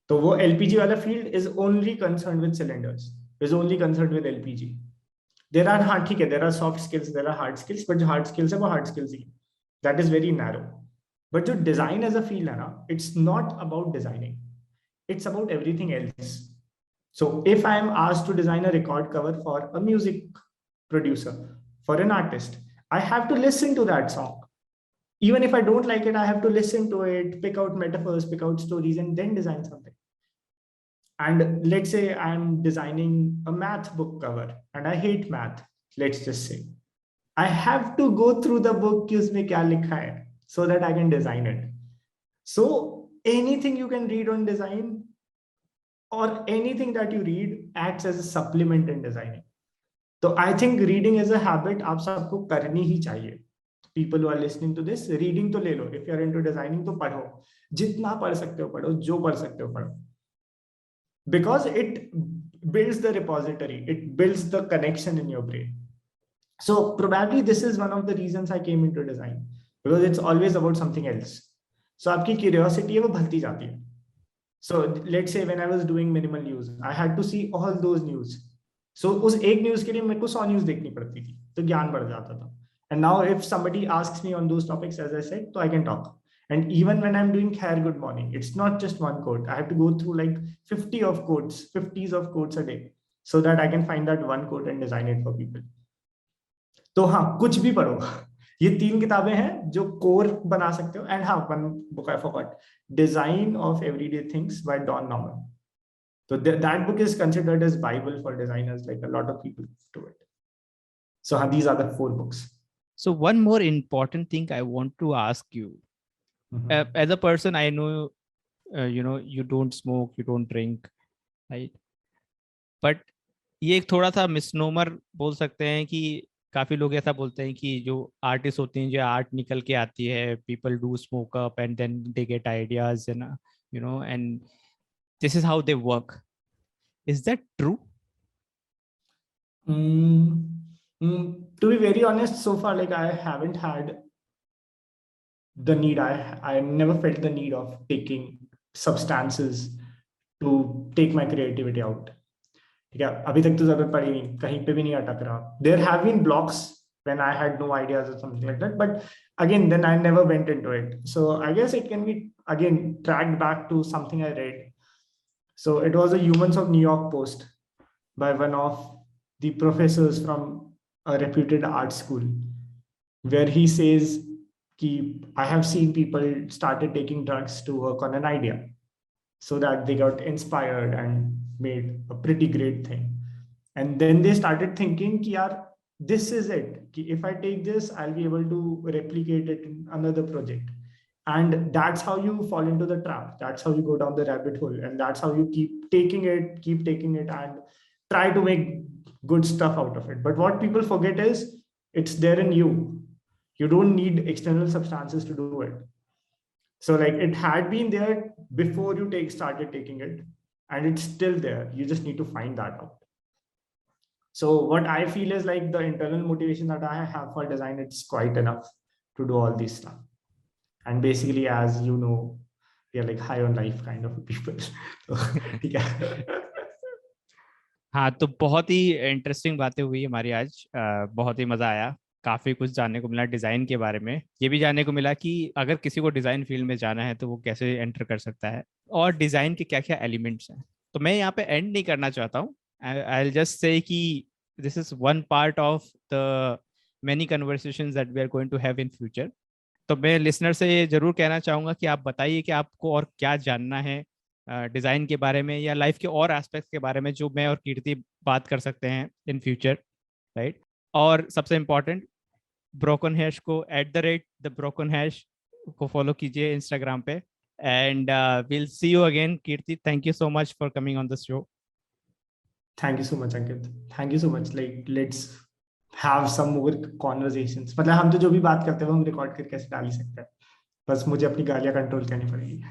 तो वो एलपीजी वाला field is only concern with cylinders, is only concern with LPG. There are, हाँ ठीक है, there are soft skills, there are hard skills, but जो हार्ड स्किल्स है वो हार्ड स्किल्स ही, that is very narrow. But जो design as a field है ना, it's not about designing, it's about everything else. So if I am asked to design a record cover for a music producer, for an artist, I have to listen to that song. Even if I don't like it, I have to listen to it, pick out metaphors, pick out stories, and then design something. And let's say I'm designing a math book cover and I hate math, let's just say. I have to go through the book कि उसमें क्या लिखा है, so that I can design it. So anything you can read on design, or anything that you read acts as a supplement in designing. So I think reading is a habit आप सबको करनी ही चाहिए. People who are listening to this, reading तो ले लो. If you are into designing तो पढ़ो, जितना पढ़ सकते हो पढ़ो, जो पढ़ सकते हो पढ़ो, because it builds the repository, it builds the connection in your brain. So probably this is one of the reasons I came into design, because it's always about something else. So आपकी curiosity है वो बढ़ती जाती है. So let's say when I was doing minimal news, I had to see all those news. So उस एक news के लिए मेरे को 100 न्यूज देखनी पड़ती थी, तो ज्ञान बढ़ जाता था. And now if somebody asks me on those topics, as I said, so I can talk. And even when I'm doing Khair Good Morning, it's not just one quote. I have to go through like 50s of quotes a day, so that I can find that one quote and design it for people. तो हाँ, कुछ भी पढ़ो. ये 3 किताबें हैं जो core बना सकते हो. एंड हाँ, one book I forgot, design of everyday things by Don Norman. So that book is considered as Bible for designers, like a lot of people do it. So these are the 4 books. So one more important thing I want to ask you, as a person, I know, you don't smoke, you don't drink, right? But ये एक थोड़ा सा misnomer बोल सकते हैं कि काफी लोग ऐसा बोलते हैं कि जो आर्टिस्ट होते हैं, जो आर्ट निकल के आती है, people do smoke up and then they get ideas and and this is how they work. Is that true? To be very honest, so far, like I haven't had the need. I never felt the need of taking substances to take my creativity out. ठीक है, अभी तक तो जरूरत पड़ी नहीं, कहीं पे भी नहीं अटक रहा. There have been blocks when I had no ideas or something like that, but again, then I never went into it. So I guess it can be again tracked back to something I read. So it was a Humans of New York post by one of the professors from a reputed art school, where he says, I have seen people started taking drugs to work on an idea, so that they got inspired and made a pretty great thing. And then they started thinking, yaar, this is it. If I take this, I'll be able to replicate it in another project. And that's how you fall into the trap. That's how you go down the rabbit hole. And that's how you keep taking it and try to make good stuff out of it. But what people forget is it's there in you. You don't need external substances to do it. So like it had been there before you started taking it, and it's still there. You just need to find that out. So what I feel is like the internal motivation that I have for design, it's quite enough to do all this stuff. And basically, as you know, we are like high on life kind of people. So, ठीक है. हाँ, तो बहुत ही interesting बातें हुई हमारी आज. बहुत ही मजा आया, काफी कुछ जानने को मिला डिजाइन के बारे में. ये भी जानने को मिला कि अगर किसी को डिजाइन फील्ड में जाना है तो वो कैसे एंटर कर सकता है, और डिजाइन के क्या क्या एलिमेंट्स हैं. तो मैं यहाँ पे एंड नहीं करना चाहता हूँ. आई विल जस्ट से कि this is one part of the many conversations that we are going to have in future. तो मैं लिसनर से ये जरूर कहना चाहूंगा कि आप बताइए कि आपको और क्या जानना है डिजाइन के बारे में या लाइफ के और एस्पेक्ट्स के बारे में, जो मैं और कीर्ति बात कर सकते हैं इन फ्यूचर, राइट? और सबसे इम्पोर्टेंट, ब्रोकन हैश को @thebrokenhash को फॉलो कीजिए इंस्टाग्राम पे, and we'll see you again. Kirti, thank you so much for coming on the show. Thank you so much, Ankit. Thank you so much. Like, let's have some more conversations. मतलब हम तो जो भी बात करते हैं वो हम रिकॉर्ड करके ऐसे डाल ही सकते हैं, बस मुझे अपनी गालियां कंट्रोल करनी पड़ेगी.